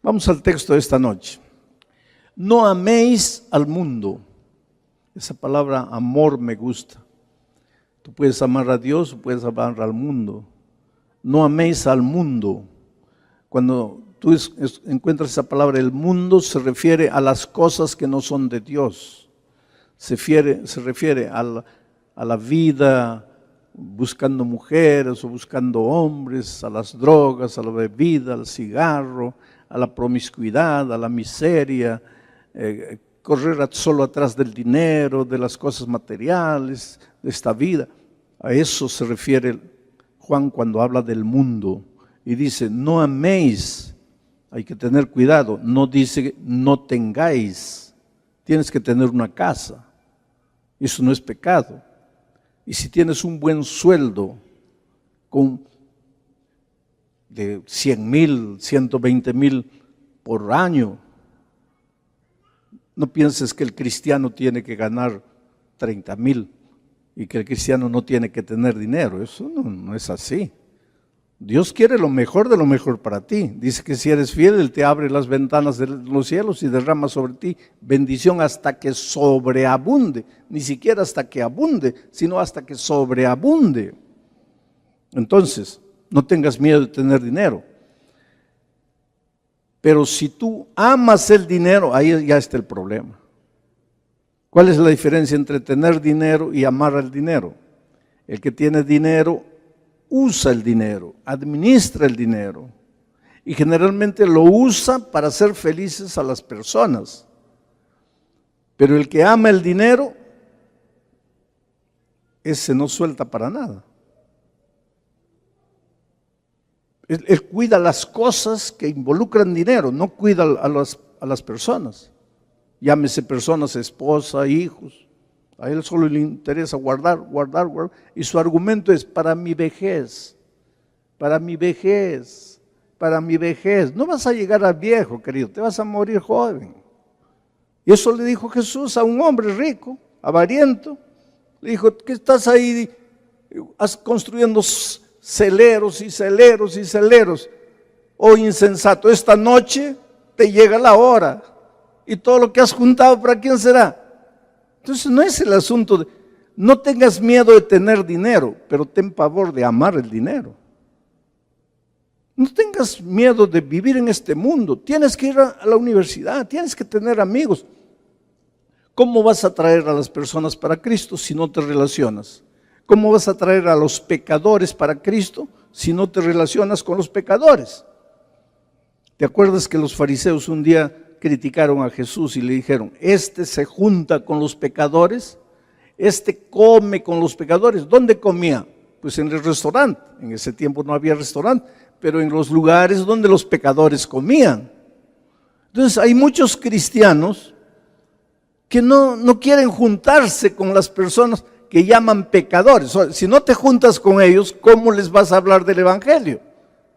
Vamos al texto de esta noche. No améis al mundo. Esa palabra amor me gusta. Tú puedes amar a Dios o puedes amar al mundo. No améis al mundo. Cuando tú encuentras esa palabra, el mundo se refiere a las cosas que no son de Dios. Se refiere a la vida buscando mujeres o buscando hombres, a las drogas, a la bebida, al cigarro, a la promiscuidad, a la miseria, correr solo atrás del dinero, de las cosas materiales, de esta vida. A eso se refiere Juan cuando habla del mundo y dice, no améis, hay que tener cuidado, no dice no tengáis, tienes que tener una casa, eso no es pecado. Y si tienes un buen sueldo de 100,000, 120,000 por año, no pienses que el cristiano tiene que ganar 30,000 y que el cristiano no tiene que tener dinero. Eso no es así. Dios quiere lo mejor de lo mejor para ti. Dice que si eres fiel, Él te abre las ventanas de los cielos y derrama sobre ti bendición hasta que sobreabunde. Ni siquiera hasta que abunde, sino hasta que sobreabunde. Entonces, no tengas miedo de tener dinero. Pero si tú amas el dinero, ahí ya está el problema. ¿Cuál es la diferencia entre tener dinero y amar al dinero? El que tiene dinero usa el dinero, administra el dinero y generalmente lo usa para hacer felices a las personas. Pero el que ama el dinero, ese no suelta para nada. Él cuida las cosas que involucran dinero, no cuida a las personas. Llámese personas, esposa, hijos. A él solo le interesa guardar. Y su argumento es para mi vejez. No vas a llegar a viejo, querido, te vas a morir joven. Y eso le dijo Jesús a un hombre rico, avariento. Le dijo, ¿qué estás ahí construyendo celeros y celeros y celeros? Oh insensato, esta noche te llega la hora. Y todo lo que has juntado, ¿para quién será? Entonces no es el asunto de, no tengas miedo de tener dinero, pero ten pavor de amar el dinero. No tengas miedo de vivir en este mundo, tienes que ir a la universidad, tienes que tener amigos. ¿Cómo vas a traer a las personas para Cristo si no te relacionas? ¿Cómo vas a traer a los pecadores para Cristo si no te relacionas con los pecadores? ¿Te acuerdas que los fariseos un día criticaron a Jesús y le dijeron, este se junta con los pecadores, este come con los pecadores? ¿Dónde comía? Pues en el restaurante. En ese tiempo no había restaurante, pero en los lugares donde los pecadores comían. Entonces hay muchos cristianos que no quieren juntarse con las personas que llaman pecadores. Si no te juntas con ellos, ¿cómo les vas a hablar del evangelio?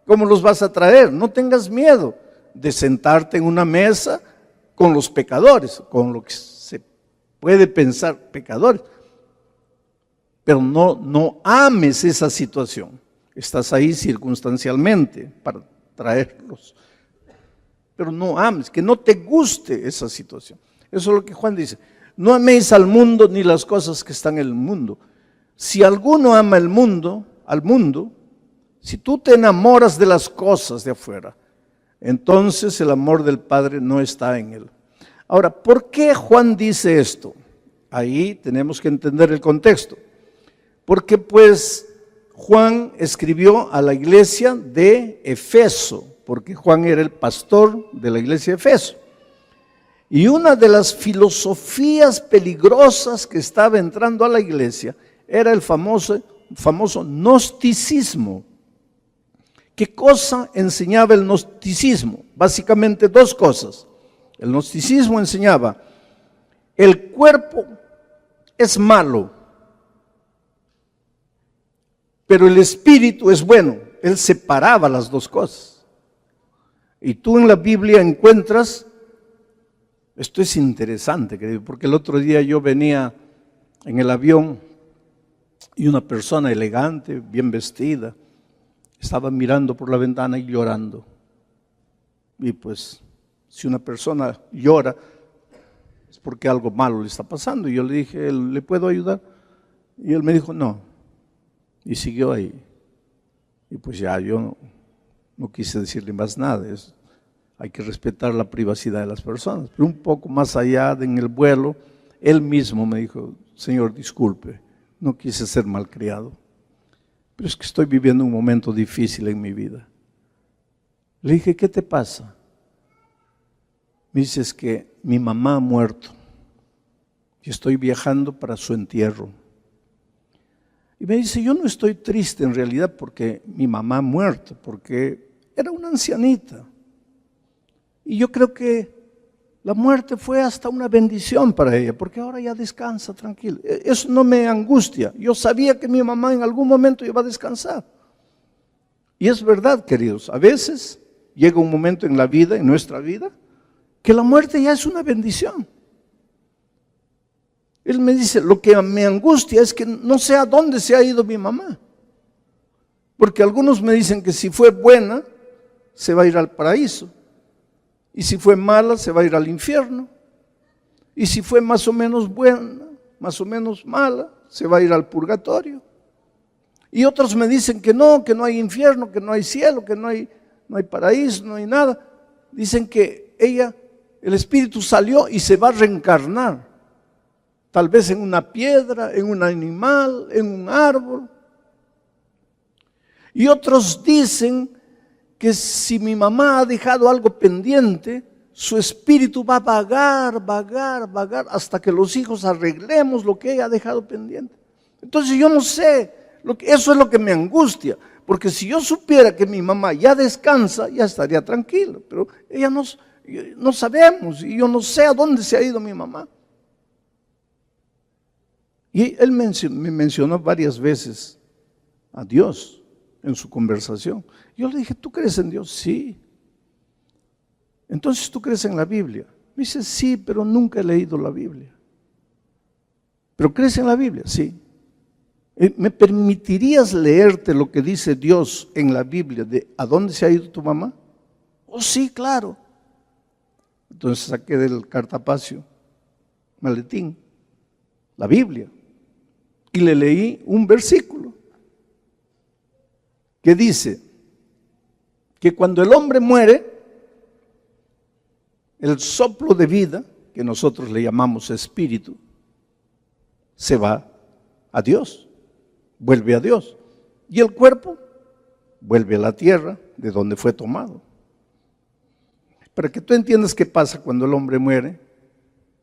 ¿Cómo los vas a traer? No tengas miedo de sentarte en una mesa con los pecadores, con lo que se puede pensar pecadores, pero no ames esa situación. Estás ahí circunstancialmente para traerlos, pero no ames, que no te guste esa situación. Eso es lo que Juan dice, no améis al mundo ni las cosas que están en el mundo. Si alguno ama al mundo, si tú te enamoras de las cosas de afuera, entonces el amor del Padre no está en él. Ahora, ¿por qué Juan dice esto? Ahí tenemos que entender el contexto. Porque pues Juan escribió a la iglesia de Efeso, porque Juan era el pastor de la iglesia de Efeso. Y una de las filosofías peligrosas que estaba entrando a la iglesia era el famoso gnosticismo. ¿Qué cosa enseñaba el gnosticismo? Básicamente dos cosas. El gnosticismo enseñaba, el cuerpo es malo, pero el espíritu es bueno. Él separaba las dos cosas. Y tú en la Biblia encuentras, esto es interesante, querido, porque el otro día yo venía en el avión y una persona elegante, bien vestida, estaba mirando por la ventana y llorando. Y pues, si una persona llora, es porque algo malo le está pasando. Y yo le dije, ¿le puedo ayudar? Y él me dijo, no. Y siguió ahí. Y pues ya yo no quise decirle más nada. Hay que respetar la privacidad de las personas. Pero un poco más allá en el vuelo, él mismo me dijo, Señor, disculpe, no quise ser malcriado, pero es que estoy viviendo un momento difícil en mi vida. Le dije, ¿qué te pasa? Me dice, es que mi mamá ha muerto y estoy viajando para su entierro. Y me dice, yo no estoy triste en realidad porque mi mamá ha muerto, porque era una ancianita. Y yo creo que la muerte fue hasta una bendición para ella, porque ahora ya descansa tranquila. Eso no me angustia. Yo sabía que mi mamá en algún momento iba a descansar. Y es verdad, queridos, a veces llega un momento en la vida, en nuestra vida, que la muerte ya es una bendición. Él me dice, lo que me angustia es que no sé a dónde se ha ido mi mamá. Porque algunos me dicen que si fue buena, se va a ir al paraíso. Y si fue mala, se va a ir al infierno. Y si fue más o menos buena, más o menos mala, se va a ir al purgatorio. Y otros me dicen que no hay infierno, que no hay cielo, que no hay paraíso, no hay nada. Dicen que el espíritu salió y se va a reencarnar. Tal vez en una piedra, en un animal, en un árbol. Y otros dicen que si mi mamá ha dejado algo pendiente, su espíritu va a vagar, hasta que los hijos arreglemos lo que ella ha dejado pendiente. Entonces yo no sé, eso es lo que me angustia, porque si yo supiera que mi mamá ya descansa, ya estaría tranquilo, pero ella no sabemos, y yo no sé a dónde se ha ido mi mamá. Y él me mencionó varias veces a Dios en su conversación. Yo le dije, ¿tú crees en Dios? Sí. Entonces, ¿tú crees en la Biblia? Me dice, sí, pero nunca he leído la Biblia. ¿Pero crees en la Biblia? Sí. ¿Me permitirías leerte lo que dice Dios en la Biblia de a dónde se ha ido tu mamá? Oh, sí, claro. Entonces saqué del cartapacio, maletín, la Biblia, y le leí un versículo que dice que cuando el hombre muere, el soplo de vida, que nosotros le llamamos espíritu, se va a Dios, vuelve a Dios. Y el cuerpo vuelve a la tierra de donde fue tomado. Para que tú entiendas qué pasa cuando el hombre muere,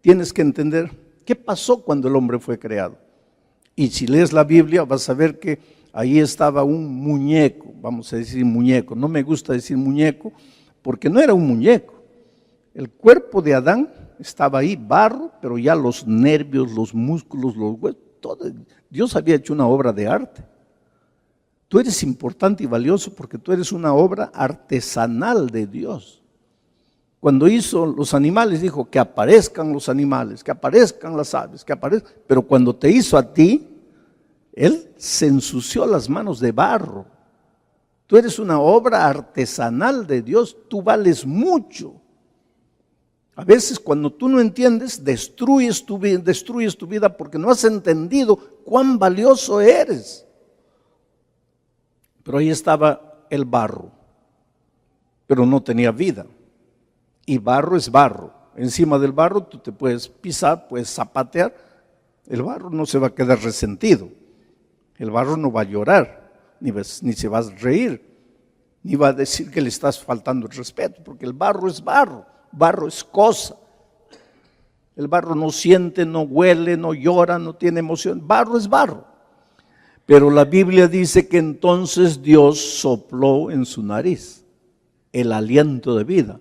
tienes que entender qué pasó cuando el hombre fue creado. Y si lees la Biblia vas a ver que ahí estaba un muñeco, vamos a decir muñeco. No me gusta decir muñeco porque no era un muñeco. El cuerpo de Adán estaba ahí, barro, pero ya los nervios, los músculos, los huesos, todo. Dios había hecho una obra de arte. Tú eres importante y valioso porque tú eres una obra artesanal de Dios. Cuando hizo los animales dijo que aparezcan los animales, que aparezcan las aves, que aparezcan. Pero cuando te hizo a ti, Él se ensució las manos de barro. Tú eres una obra artesanal de Dios, tú vales mucho. A veces cuando tú no entiendes, destruyes tu vida porque no has entendido cuán valioso eres. Pero ahí estaba el barro, pero no tenía vida. Y barro es barro. Encima del barro tú te puedes pisar, puedes zapatear. El barro no se va a quedar resentido. El barro no va a llorar, ni se va a reír, ni va a decir que le estás faltando el respeto, porque el barro es barro. Barro es cosa. El barro no siente, no huele, no llora, no tiene emoción. Barro es barro. Pero la Biblia dice que entonces Dios sopló en su nariz el aliento de vida.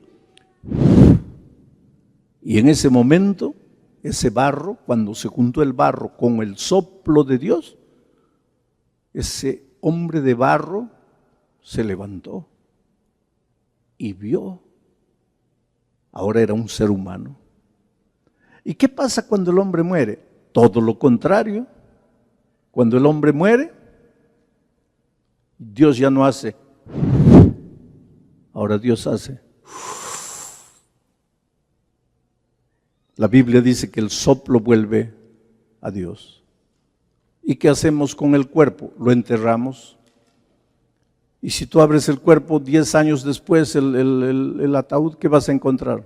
Y en ese momento, ese barro, cuando se juntó el barro con el soplo de Dios, ese hombre de barro se levantó y vio. Ahora era un ser humano. ¿Y qué pasa cuando el hombre muere? Todo lo contrario. Cuando el hombre muere, Dios ya no hace. Ahora Dios hace. La Biblia dice que el soplo vuelve a Dios. ¿Y qué hacemos con el cuerpo? Lo enterramos. Y si tú abres el cuerpo 10 años después, el ataúd, ¿qué vas a encontrar?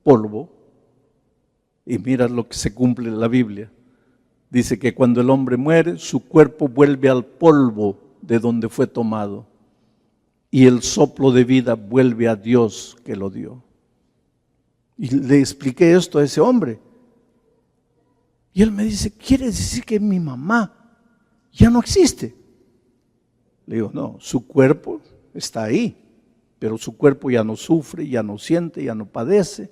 Polvo. Y mira lo que se cumple en la Biblia. Dice que cuando el hombre muere, su cuerpo vuelve al polvo de donde fue tomado. Y el soplo de vida vuelve a Dios que lo dio. Y le expliqué esto a ese hombre. Y él me dice, ¿quiere decir que mi mamá ya no existe? Le digo, no, su cuerpo está ahí, pero su cuerpo ya no sufre, ya no siente, ya no padece.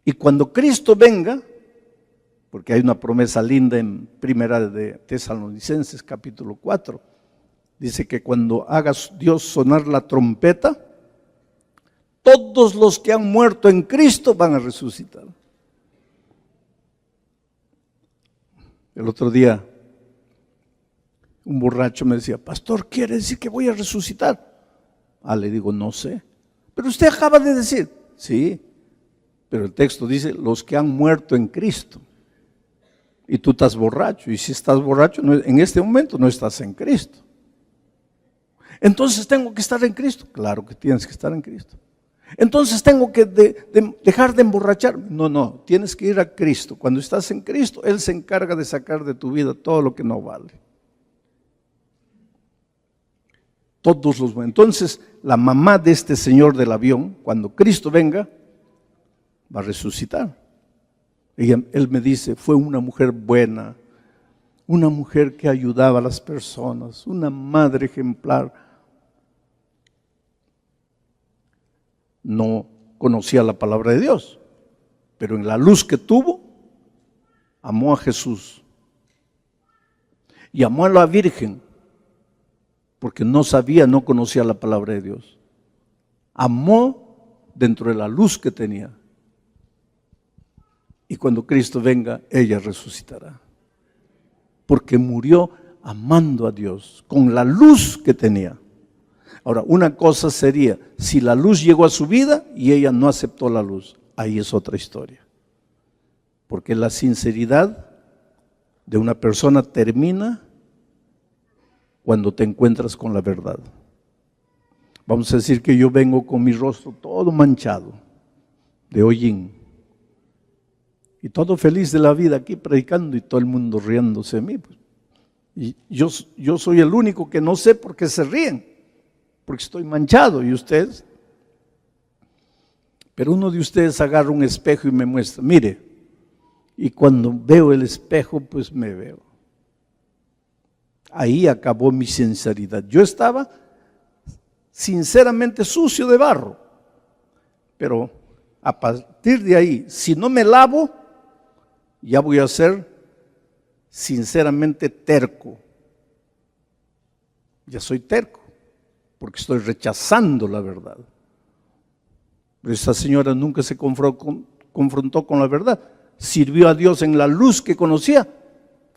Y cuando Cristo venga, porque hay una promesa linda en Primera de Tesalonicenses capítulo 4, dice que cuando haga Dios sonar la trompeta, todos los que han muerto en Cristo van a resucitar. El otro día, un borracho me decía, pastor, ¿quiere decir que voy a resucitar? Le digo, no sé. Pero usted acaba de decir, sí, pero el texto dice, los que han muerto en Cristo. Y tú estás borracho, y si estás borracho, en este momento no estás en Cristo. Entonces tengo que estar en Cristo. Claro que tienes que estar en Cristo. Entonces tengo que dejar de emborracharme. No, tienes que ir a Cristo. Cuando estás en Cristo, Él se encarga de sacar de tu vida todo lo que no vale. Entonces, la mamá de este señor del avión, cuando Cristo venga, va a resucitar. Él me dice, fue una mujer buena, una mujer que ayudaba a las personas, una madre ejemplar. No conocía la palabra de Dios, pero en la luz que tuvo, amó a Jesús y amó a la Virgen, porque no conocía la palabra de Dios. Amó dentro de la luz que tenía. Y cuando Cristo venga, ella resucitará, porque murió amando a Dios, con la luz que tenía. Ahora, una cosa sería, si la luz llegó a su vida y ella no aceptó la luz, ahí es otra historia. Porque la sinceridad de una persona termina cuando te encuentras con la verdad. Vamos a decir que yo vengo con mi rostro todo manchado de hollín y todo feliz de la vida aquí predicando y todo el mundo riéndose de mí. Y yo soy el único que no sé por qué se ríen, porque estoy manchado y ustedes. Pero uno de ustedes agarra un espejo y me muestra, mire, y cuando veo el espejo, pues me veo. Ahí acabó mi sinceridad. Yo estaba sinceramente sucio de barro, pero a partir de ahí, si no me lavo, ya voy a ser sinceramente terco. Ya soy terco, porque estoy rechazando la verdad. Pero esta señora nunca se confrontó con la verdad. Sirvió a Dios en la luz que conocía.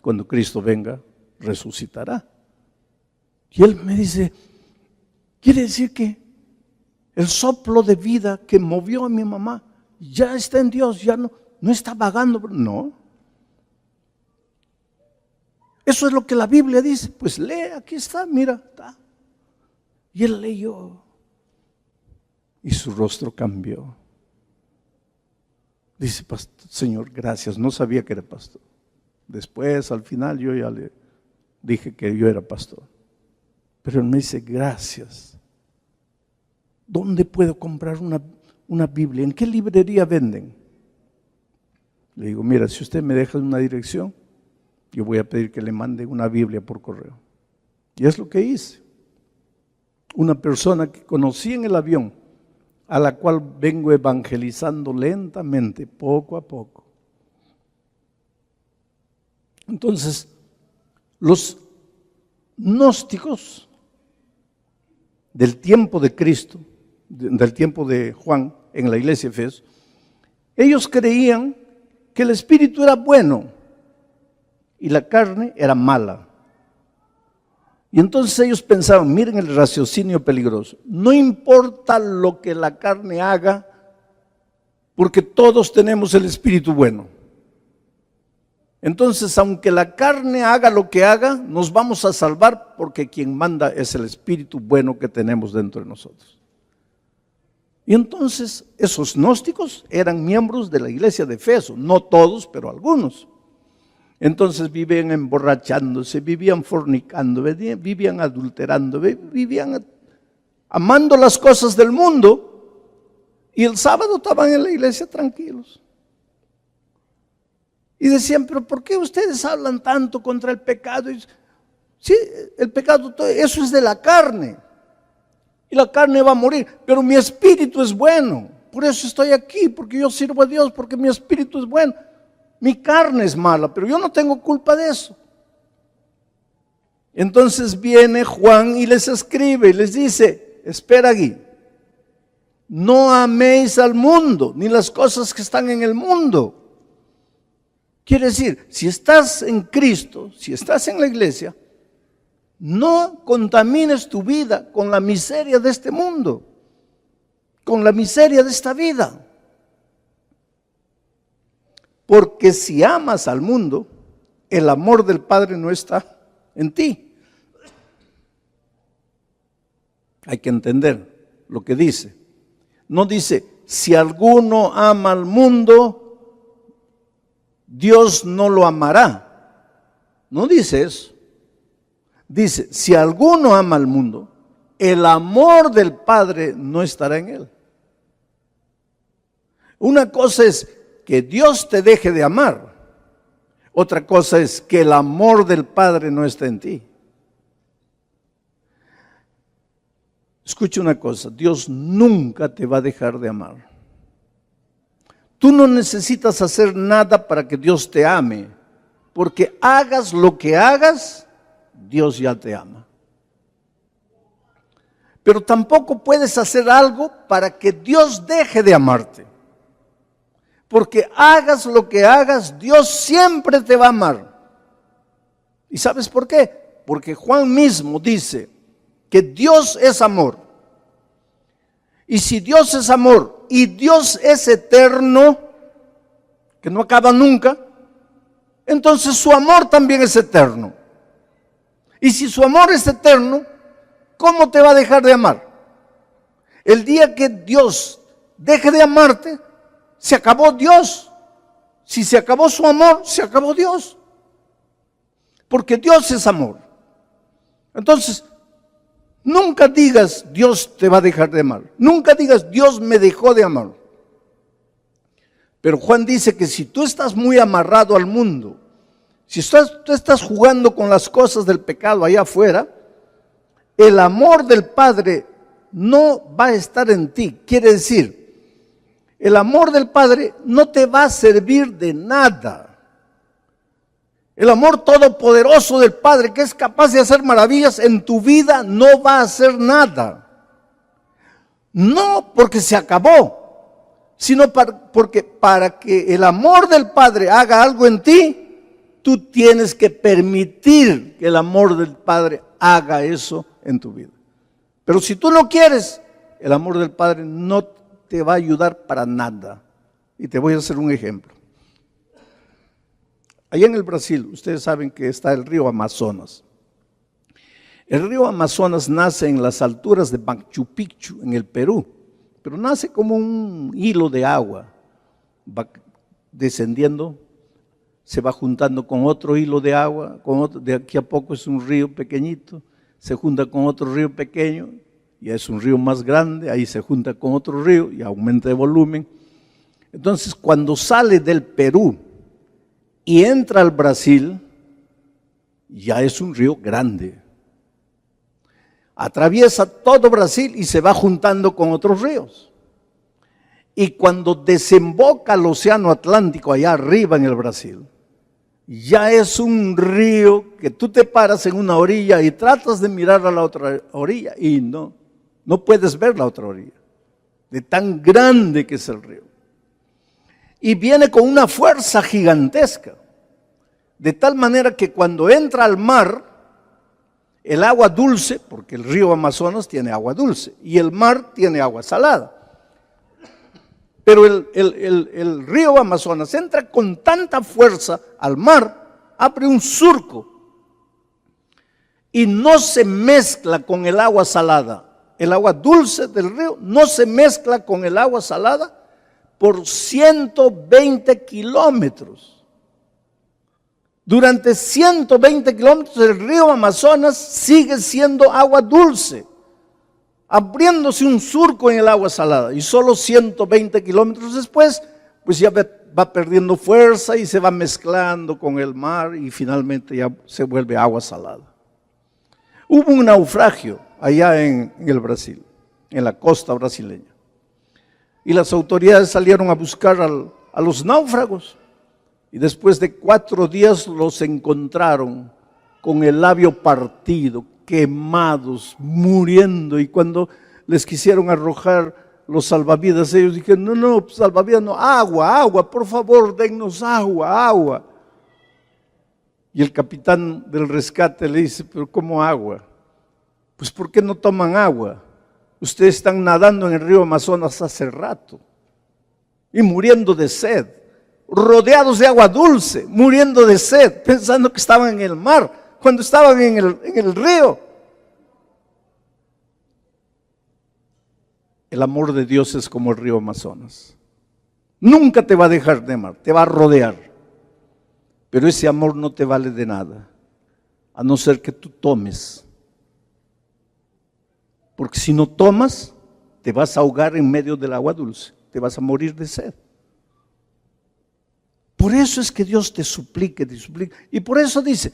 Cuando Cristo venga, resucitará. Y él me dice, quiere decir que el soplo de vida que movió a mi mamá ya está en Dios, ya no está vagando. No. Eso es lo que la Biblia dice. Pues lee, aquí está, mira. Está. Y él leyó. Y su rostro cambió. Dice, Señor, gracias. No sabía que era pastor. Después, al final, yo ya le dije que yo era pastor. Pero él me dice, gracias. ¿Dónde puedo comprar una Biblia? ¿En qué librería venden? Le digo, mira, si usted me deja una dirección, yo voy a pedir que le mande una Biblia por correo. Y es lo que hice. Una persona que conocí en el avión, a la cual vengo evangelizando lentamente, poco a poco. Entonces, los gnósticos del tiempo de Cristo, del tiempo de Juan en la iglesia de Efeso, ellos creían que el espíritu era bueno y la carne era mala. Y entonces ellos pensaban, miren el raciocinio peligroso, no importa lo que la carne haga, porque todos tenemos el espíritu bueno. Entonces, aunque la carne haga lo que haga, nos vamos a salvar porque quien manda es el espíritu bueno que tenemos dentro de nosotros. Y entonces, esos gnósticos eran miembros de la iglesia de Efeso, no todos, pero algunos. Entonces vivían emborrachándose, vivían fornicando, vivían adulterando, vivían amando las cosas del mundo, y el sábado estaban en la iglesia tranquilos. Y decían, pero ¿por qué ustedes hablan tanto contra el pecado? Y, sí, el pecado, eso es de la carne. Y la carne va a morir, pero mi espíritu es bueno. Por eso estoy aquí, porque yo sirvo a Dios, porque mi espíritu es bueno. Mi carne es mala, pero yo no tengo culpa de eso. Entonces viene Juan y les escribe y les dice, espera aquí, no améis al mundo, ni las cosas que están en el mundo. Quiere decir, si estás en Cristo, si estás en la iglesia, no contamines tu vida con la miseria de este mundo, con la miseria de esta vida. Porque si amas al mundo, el amor del Padre no está en ti. Hay que entender lo que dice. No dice, si alguno ama al mundo, Dios no lo amará. No dice eso. Dice, si alguno ama al mundo, el amor del Padre no estará en él. Una cosa es que Dios te deje de amar. Otra cosa es que el amor del Padre no está en ti. Escucha una cosa, Dios nunca te va a dejar de amar. Tú no necesitas hacer nada para que Dios te ame, porque hagas lo que hagas, Dios ya te ama. Pero tampoco puedes hacer algo para que Dios deje de amarte. Porque hagas lo que hagas, Dios siempre te va a amar. ¿Y sabes por qué? Porque Juan mismo dice que Dios es amor. Y si Dios es amor y Dios es eterno, que no acaba nunca, entonces su amor también es eterno. Y si su amor es eterno, ¿cómo te va a dejar de amar? El día que Dios deje de amarte, se acabó Dios. Si se acabó su amor, se acabó Dios. Porque Dios es amor. Entonces, nunca digas Dios te va a dejar de amar. Nunca digas Dios me dejó de amar. Pero Juan dice que si tú estás muy amarrado al mundo, si tú estás jugando con las cosas del pecado allá afuera, el amor del Padre no va a estar en ti. Quiere decir, el amor del Padre no te va a servir de nada. El amor todopoderoso del Padre, que es capaz de hacer maravillas en tu vida, no va a hacer nada. No porque se acabó, sino porque para que el amor del Padre haga algo en ti, tú tienes que permitir que el amor del Padre haga eso en tu vida. Pero si tú no quieres, el amor del Padre no te va a ayudar para nada. Y te voy a hacer un ejemplo. Allá en el Brasil, ustedes saben que está el río Amazonas. El río Amazonas nace en las alturas de Machu Picchu, en el Perú, pero nace como un hilo de agua, va descendiendo, se va juntando con otro hilo de agua, de aquí a poco es un río pequeñito, se junta con otro río pequeño, ya es un río más grande, ahí se junta con otro río y aumenta de volumen. Entonces, cuando sale del Perú y entra al Brasil, ya es un río grande. Atraviesa todo Brasil y se va juntando con otros ríos. Y cuando desemboca al Océano Atlántico allá arriba en el Brasil, ya es un río que tú te paras en una orilla y tratas de mirar a la otra orilla y no puedes ver la otra orilla, de tan grande que es el río. Y viene con una fuerza gigantesca, de tal manera que cuando entra al mar, el agua dulce, porque el río Amazonas tiene agua dulce, y el mar tiene agua salada. Pero el río Amazonas entra con tanta fuerza al mar, abre un surco y no se mezcla con el agua salada. El agua dulce del río no se mezcla con el agua salada por 120 kilómetros. Durante 120 kilómetros el río Amazonas sigue siendo agua dulce, abriéndose un surco en el agua salada. Y solo 120 kilómetros después, pues ya va perdiendo fuerza y se va mezclando con el mar y finalmente ya se vuelve agua salada. Hubo un naufragio allá en el Brasil, en la costa brasileña. Y las autoridades salieron a buscar a los náufragos. Y después de 4 días los encontraron con el labio partido, quemados, muriendo. Y cuando les quisieron arrojar los salvavidas, ellos dijeron, no, salvavidas no, agua, por favor, dennos agua. Y el capitán del rescate le dice, pero ¿cómo agua? Pues ¿por qué no toman agua? Ustedes están nadando en el río Amazonas hace rato y muriendo de sed, rodeados de agua dulce, muriendo de sed, pensando que estaban en el mar, cuando estaban en el río. El amor de Dios es como el río Amazonas. Nunca te va a dejar de amar, te va a rodear. Pero ese amor no te vale de nada, a no ser que tú tomes. Porque si no tomas, te vas a ahogar en medio del agua dulce, te vas a morir de sed. Por eso es que Dios te suplica. Y por eso dice,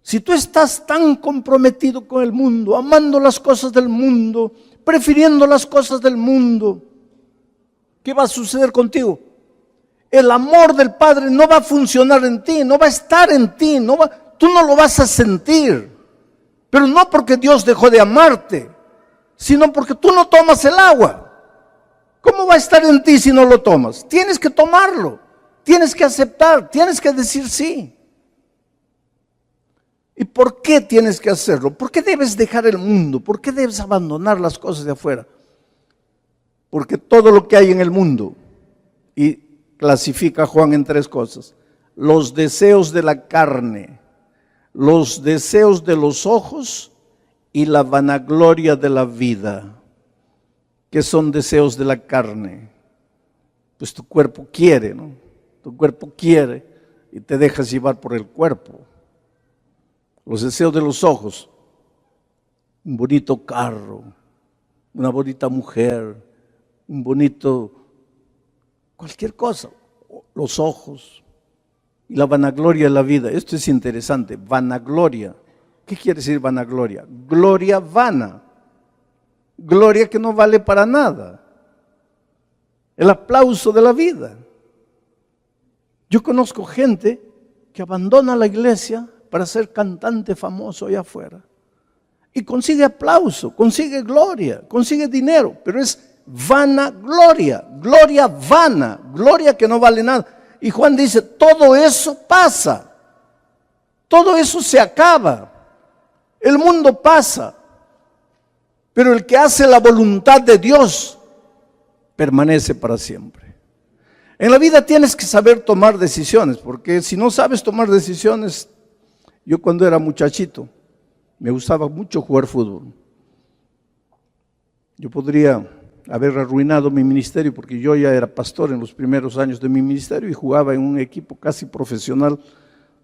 si tú estás tan comprometido con el mundo, amando las cosas del mundo, prefiriendo las cosas del mundo, ¿qué va a suceder contigo? El amor del Padre no va a funcionar en ti, no va a estar en ti, tú no lo vas a sentir. Pero no porque Dios dejó de amarte, sino porque tú no tomas el agua. ¿Cómo va a estar en ti si no lo tomas? Tienes que tomarlo, tienes que aceptar, tienes que decir sí. ¿Y por qué tienes que hacerlo? ¿Por qué debes dejar el mundo? ¿Por qué debes abandonar las cosas de afuera? Porque todo lo que hay en el mundo, y clasifica Juan en 3 cosas: los deseos de la carne, los deseos de los ojos y la vanagloria de la vida. ¿Qué son deseos de la carne? Pues tu cuerpo quiere, ¿no? Tu cuerpo quiere y te dejas llevar por el cuerpo. Los deseos de los ojos: un bonito carro, una bonita mujer, un bonito, cualquier cosa. Los ojos. Y la vanagloria de la vida. Esto es interesante, vanagloria. ¿Qué quiere decir vanagloria? Gloria vana. Gloria que no vale para nada. El aplauso de la vida. Yo conozco gente que abandona la iglesia para ser cantante famoso allá afuera. Y consigue aplauso, consigue gloria, consigue dinero, pero es vanagloria, gloria vana, gloria que no vale nada. Y Juan dice, todo eso pasa, todo eso se acaba, el mundo pasa, pero el que hace la voluntad de Dios permanece para siempre. En la vida tienes que saber tomar decisiones, porque si no sabes tomar decisiones, yo cuando era muchachito, me gustaba mucho jugar fútbol. Yo podría haber arruinado mi ministerio porque yo ya era pastor en los primeros años de mi ministerio y jugaba en un equipo casi profesional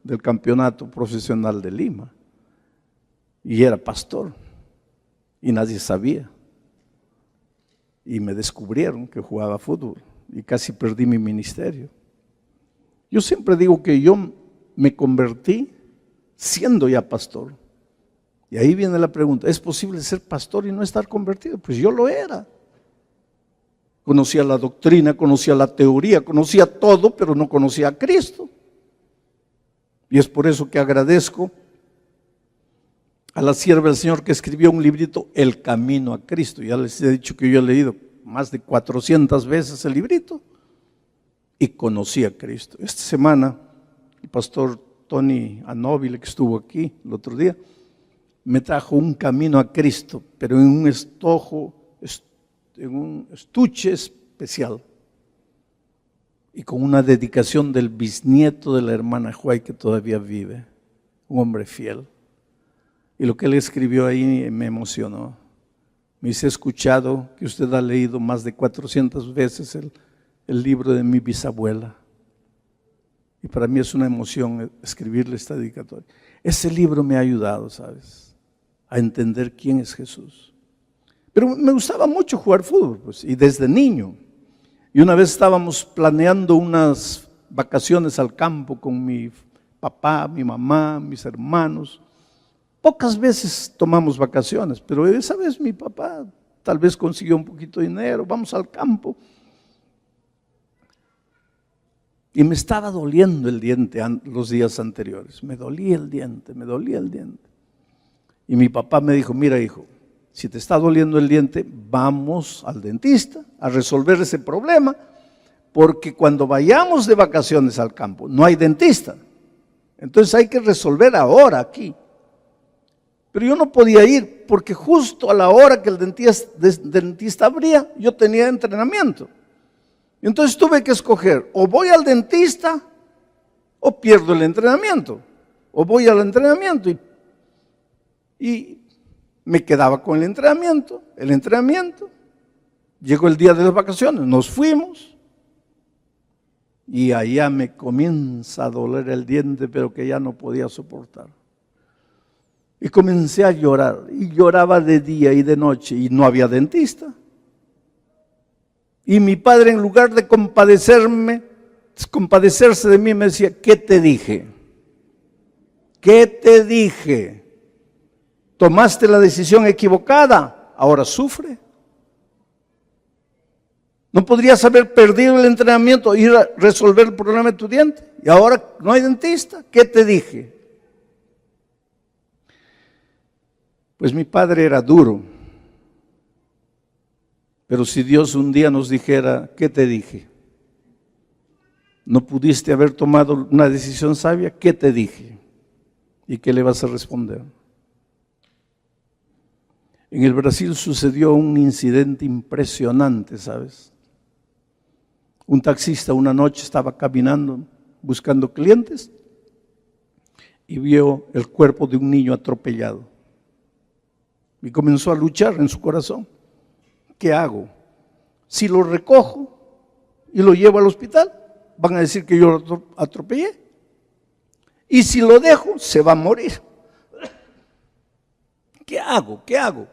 del campeonato profesional de Lima. Y era pastor y nadie sabía. Y me descubrieron que jugaba fútbol y casi perdí mi ministerio. Yo siempre digo que yo me convertí siendo ya pastor. Y ahí viene la pregunta, ¿es posible ser pastor y no estar convertido? Pues yo lo era. Conocía la doctrina, conocía la teoría, conocía todo, pero no conocía a Cristo. Y es por eso que agradezco a la sierva del Señor que escribió un librito, El Camino a Cristo. Ya les he dicho que yo he leído más de 400 veces el librito y conocí a Cristo. Esta semana el pastor Tony Anóbile, que estuvo aquí el otro día, me trajo un camino a Cristo, pero en un estuche especial. y con una dedicación del bisnieto de la hermana Huay que todavía vive, un hombre fiel. Y lo que él escribió ahí me emocionó. Me dice: he escuchado que usted ha leído más de 400 veces el libro de mi bisabuela. Y para mí es una emoción escribirle esta dedicatoria. Ese libro me ha ayudado, ¿sabes?, a entender quién es Jesús. Pero me gustaba mucho jugar fútbol, pues, y desde niño. Y una vez estábamos planeando unas vacaciones al campo con mi papá, mi mamá, mis hermanos. Pocas veces tomamos vacaciones, pero esa vez mi papá tal vez consiguió un poquito de dinero, vamos al campo. Y me estaba doliendo el diente los días anteriores, me dolía el diente. Y mi papá me dijo: mira, hijo, si te está doliendo el diente, vamos al dentista a resolver ese problema, porque cuando vayamos de vacaciones al campo no hay dentista. Entonces hay que resolver ahora aquí. Pero yo no podía ir porque justo a la hora que el dentista abría, yo tenía entrenamiento. Entonces tuve que escoger: o voy al dentista o pierdo el entrenamiento. O voy al entrenamiento y me quedaba con el entrenamiento. Llegó el día de las vacaciones, nos fuimos y allá me comienza a doler el diente, pero que ya no podía soportar. Y comencé a llorar, y lloraba de día y de noche, y no había dentista. Y mi padre, en lugar de compadecerse de mí, me decía: ¿qué te dije? ¿Qué te dije? Tomaste la decisión equivocada, ahora sufre. ¿No podrías haber perdido el entrenamiento e ir a resolver el problema de tu diente? Y ahora no hay dentista. ¿Qué te dije? Pues mi padre era duro. Pero si Dios un día nos dijera: ¿qué te dije? ¿No pudiste haber tomado una decisión sabia? ¿Qué te dije? ¿Y qué le vas a responder? En el Brasil sucedió un incidente impresionante, ¿sabes? Un taxista una noche estaba caminando buscando clientes y vio el cuerpo de un niño atropellado. Y comenzó a luchar en su corazón. ¿Qué hago? Si lo recojo y lo llevo al hospital, van a decir que yo lo atropellé. Y si lo dejo, se va a morir. ¿Qué hago? ¿Qué hago?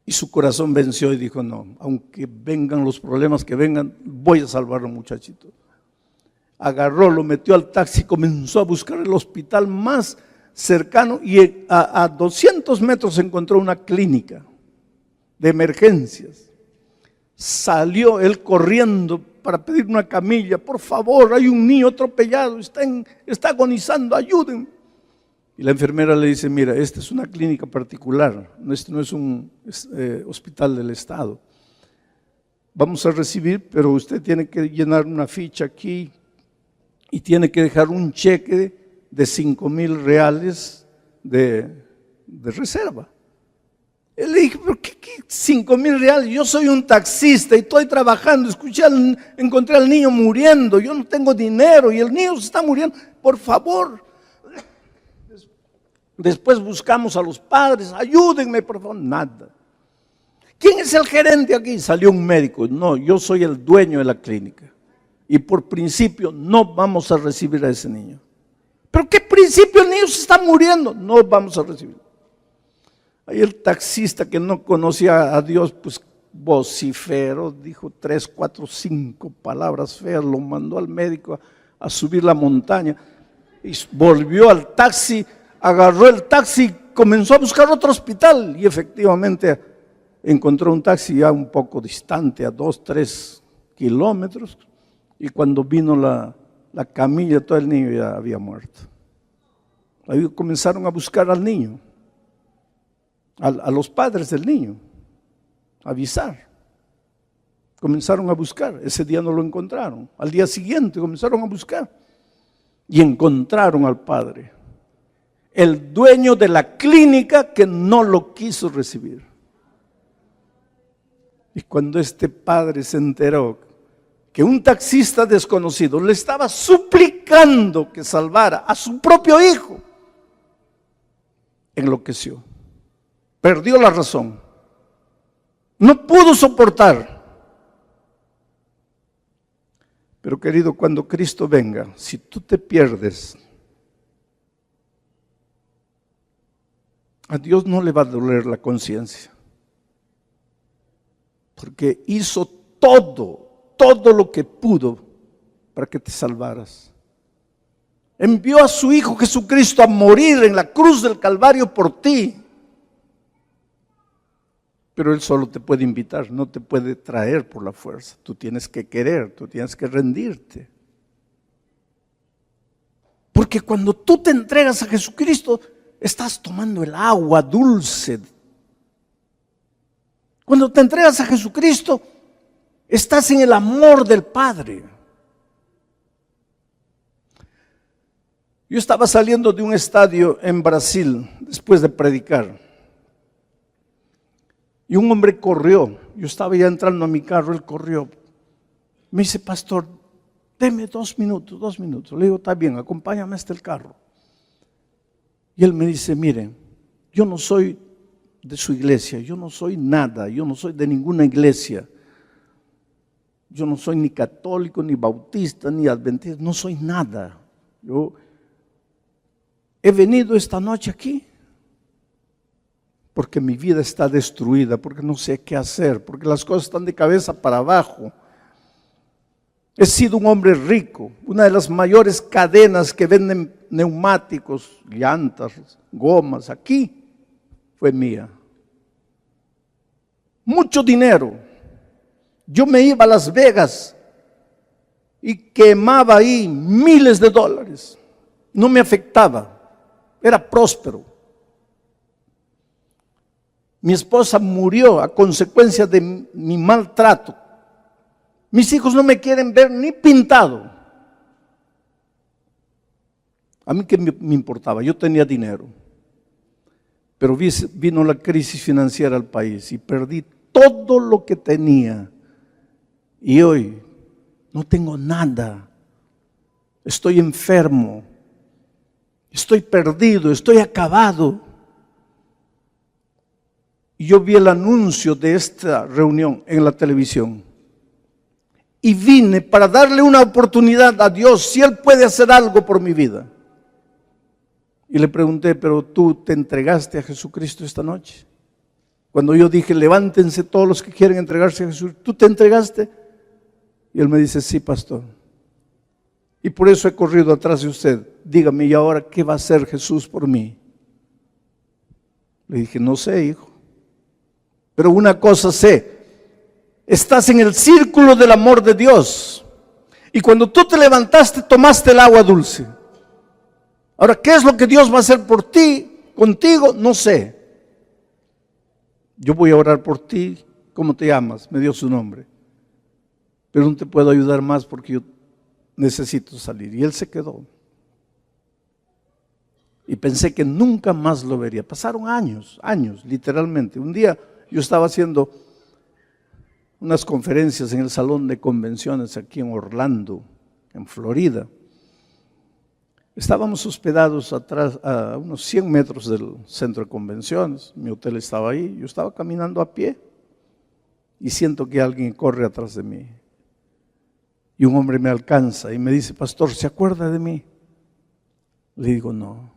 Y su corazón venció y dijo: no, aunque vengan los problemas que vengan, voy a salvar al muchachito. Agarró, lo metió al taxi, comenzó a buscar el hospital más cercano y a 200 metros encontró una clínica de emergencias. Salió él corriendo para pedir una camilla: por favor, hay un niño atropellado, está agonizando, ayúdenme. Y la enfermera le dice: mira, esta es una clínica particular, este no es un hospital del Estado. Vamos a recibir, pero usted tiene que llenar una ficha aquí y tiene que dejar un cheque de 5,000 reales de reserva. Él le dijo: ¿pero qué 5,000 reales? Yo soy un taxista y estoy trabajando, encontré al niño muriendo, yo no tengo dinero y el niño se está muriendo, por favor. Después buscamos a los padres: ayúdenme, por favor. Nada. ¿Quién es el gerente aquí? Salió un médico: no, yo soy el dueño de la clínica y por principio no vamos a recibir a ese niño. ¿Pero qué principio? El niño se está muriendo. No vamos a recibir. Ahí el taxista, que no conocía a Dios, pues vociferó, dijo 3, 4, 5 palabras feas, lo mandó al médico a subir la montaña y volvió al taxi, agarró el taxi, comenzó a buscar otro hospital y efectivamente encontró un taxi ya un poco distante, a 2, 3 kilómetros, y cuando vino la camilla, todo el niño ya había muerto. Ahí comenzaron a buscar al niño, a los padres del niño, a avisar. Comenzaron a buscar, ese día no lo encontraron. Al día siguiente comenzaron a buscar y encontraron al padre, el dueño de la clínica que no lo quiso recibir. Y cuando este padre se enteró que un taxista desconocido le estaba suplicando que salvara a su propio hijo, enloqueció, perdió la razón, no pudo soportar. Pero querido, cuando Cristo venga, si tú te pierdes, a Dios no le va a doler la conciencia, porque hizo todo lo que pudo para que te salvaras. Envió a su Hijo Jesucristo a morir en la cruz del Calvario por ti. Pero Él solo te puede invitar, no te puede traer por la fuerza. Tú tienes que querer, tú tienes que rendirte. Porque cuando tú te entregas a Jesucristo, estás tomando el agua dulce. Cuando te entregas a Jesucristo, estás en el amor del Padre. Yo estaba saliendo de un estadio en Brasil después de predicar. Y un hombre corrió. Yo estaba ya entrando a mi carro, él corrió. Me dice, pastor, deme 2 minutos. Le digo, está bien, acompáñame hasta el carro. Y él me dice, mire, yo no soy de su iglesia, yo no soy nada, yo no soy de ninguna iglesia. Yo no soy ni católico, ni bautista, ni adventista, no soy nada. Yo he venido esta noche aquí porque mi vida está destruida, porque no sé qué hacer, porque las cosas están de cabeza para abajo. He sido un hombre rico, una de las mayores cadenas que venden neumáticos, llantas, gomas, aquí fue mía. Mucho dinero. Yo me iba a Las Vegas y quemaba ahí miles de dólares. No me afectaba, era próspero. Mi esposa murió a consecuencia de mi maltrato. Mis hijos no me quieren ver ni pintado. A mí qué me importaba, yo tenía dinero. Pero vino la crisis financiera al país y perdí todo lo que tenía. Y hoy no tengo nada. Estoy enfermo. Estoy perdido, estoy acabado. Y yo vi el anuncio de esta reunión en la televisión. Y vine para darle una oportunidad a Dios, si Él puede hacer algo por mi vida. Y le pregunté, pero tú te entregaste a Jesucristo esta noche. Cuando yo dije, levántense todos los que quieren entregarse a Jesús, ¿tú te entregaste? Y él me dice, sí, pastor. Y por eso he corrido atrás de usted. Dígame, ¿y ahora qué va a hacer Jesús por mí? Le dije, no sé, hijo. Pero una cosa sé, estás en el círculo del amor de Dios. Y cuando tú te levantaste, tomaste el agua dulce. Ahora, ¿qué es lo que Dios va a hacer por ti, contigo? No sé. Yo voy a orar por ti. ¿Cómo te llamas? Me dio su nombre. Pero no te puedo ayudar más porque yo necesito salir. Y él se quedó. Y pensé que nunca más lo vería. Pasaron años, literalmente. Un día yo estaba haciendo unas conferencias en el salón de convenciones aquí en Orlando, en Florida. Estábamos hospedados atrás, a unos 100 metros del centro de convenciones. Mi hotel estaba ahí. Yo estaba caminando a pie y siento que alguien corre atrás de mí. Y un hombre me alcanza y me dice, pastor, ¿se acuerda de mí? Le digo, no.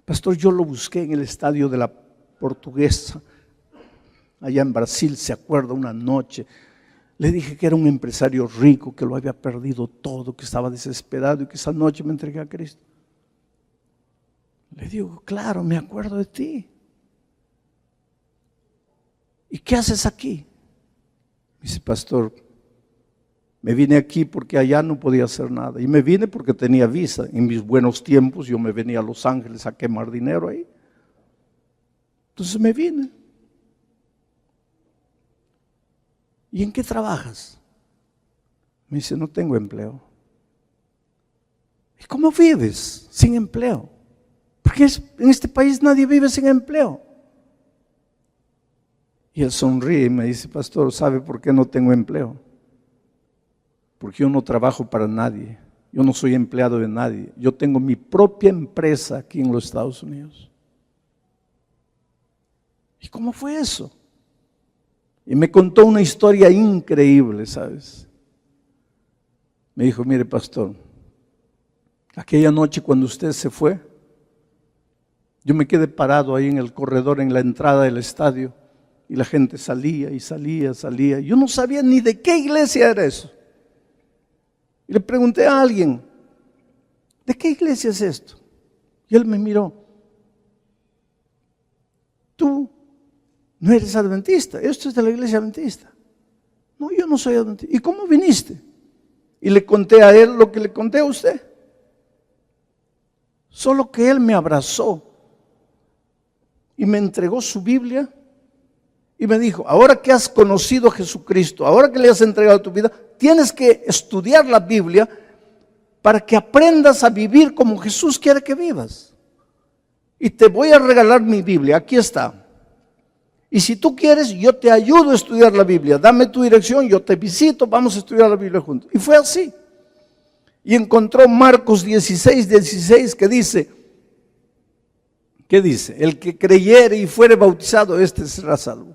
Pastor, yo lo busqué en el estadio de la Portuguesa, allá en Brasil, ¿se acuerda? Una noche. Le dije que era un empresario rico, que lo había perdido todo, que estaba desesperado y que esa noche me entregué a Cristo. Le digo, claro, me acuerdo de ti. ¿Y qué haces aquí? Me dice, pastor, me vine aquí porque allá no podía hacer nada. Y me vine porque tenía visa. En mis buenos tiempos yo me venía a Los Ángeles a quemar dinero ahí. Entonces me vine. ¿Y en qué trabajas? Me dice, no tengo empleo. ¿Y cómo vives sin empleo? Porque en este país nadie vive sin empleo. Y él sonríe y me dice, pastor, ¿sabe por qué no tengo empleo? porque yo no trabajo para nadie, yo no soy empleado de nadie, yo tengo mi propia empresa aquí en los Estados Unidos. ¿Y cómo fue eso? Y me contó una historia increíble, ¿sabes? Me dijo, mire pastor, aquella noche cuando usted se fue, yo me quedé parado ahí en el corredor, en la entrada del estadio, y la gente salía y salía, salía. Yo no sabía ni de qué iglesia era eso. Y le pregunté a alguien, ¿de qué iglesia es esto? Y él me miró. Tú no eres adventista, esto es de la iglesia adventista. No, yo no soy adventista. ¿Y cómo viniste? Y le conté a él lo que le conté a usted. Solo que él me abrazó y me entregó su Biblia y me dijo, ahora que has conocido a Jesucristo, ahora que le has entregado tu vida, tienes que estudiar la Biblia para que aprendas a vivir como Jesús quiere que vivas. Y te voy a regalar mi Biblia, aquí está. Y si tú quieres, yo te ayudo a estudiar la Biblia. Dame tu dirección, yo te visito, vamos a estudiar la Biblia juntos. Y fue así. Y encontró Marcos 16, 16 que dice, ¿qué dice? El que creyere y fuere bautizado, este será salvo.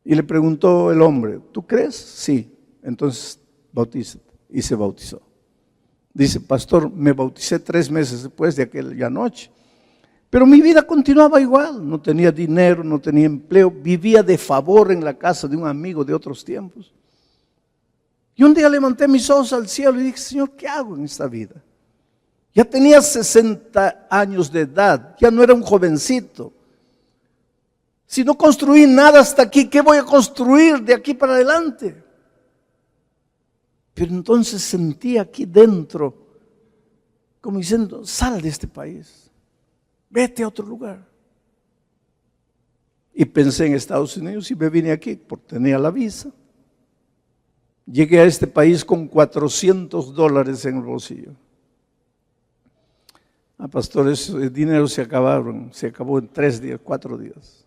Y le preguntó el hombre, ¿tú crees? Sí. Entonces, bautízate. Y se bautizó. Dice, pastor, me bauticé 3 meses después de aquella noche. Pero mi vida continuaba igual. No tenía dinero, no tenía empleo. Vivía de favor en la casa de un amigo de otros tiempos. Y un día levanté mis ojos al cielo y dije, Señor, ¿qué hago en esta vida? Ya tenía 60 años de edad. Ya no era un jovencito. Si no construí nada hasta aquí, ¿qué voy a construir de aquí para adelante? Pero entonces sentí aquí dentro, como diciendo, sal de este país, vete a otro lugar. Y pensé en Estados Unidos y me vine aquí, porque tenía la visa. Llegué a este país con $400 en el bolsillo. Pastor, ese dinero se acabó en 3 días, 4 días.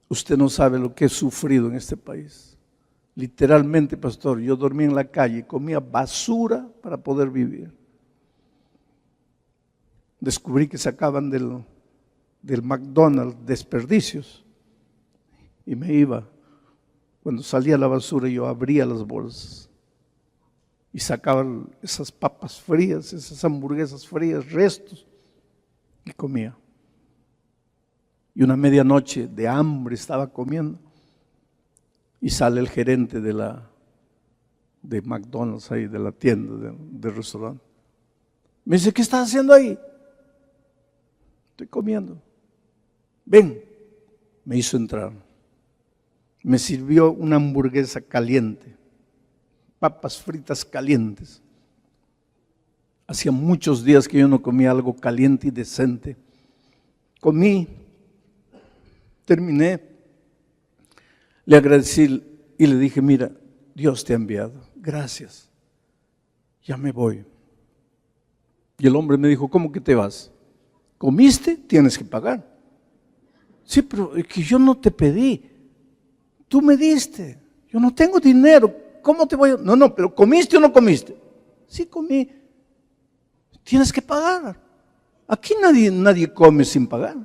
Usted no sabe lo que he sufrido en este país. Literalmente, pastor, yo dormí en la calle, comía basura para poder vivir. Descubrí que sacaban del McDonald's desperdicios y me iba. Cuando salía la basura yo abría las bolsas y sacaba esas papas frías, esas hamburguesas frías, restos, y comía. Y una medianoche de hambre estaba comiendo y sale el gerente de McDonald's ahí, de la tienda, del restaurante. Me dice, ¿qué estás haciendo ahí? Estoy comiendo. Ven, me hizo entrar. Me sirvió una hamburguesa caliente, papas fritas calientes. Hacía muchos días que yo no comía algo caliente y decente. Comí, terminé, le agradecí y le dije, mira, Dios te ha enviado, gracias, ya me voy. Y el hombre me dijo, ¿cómo que te vas? ¿Comiste? Tienes que pagar. Sí, pero es que yo no te pedí, tú me diste, yo no tengo dinero, ¿cómo te voy a...? No, pero ¿comiste o no comiste? Sí, comí. Tienes que pagar. Aquí nadie come sin pagar.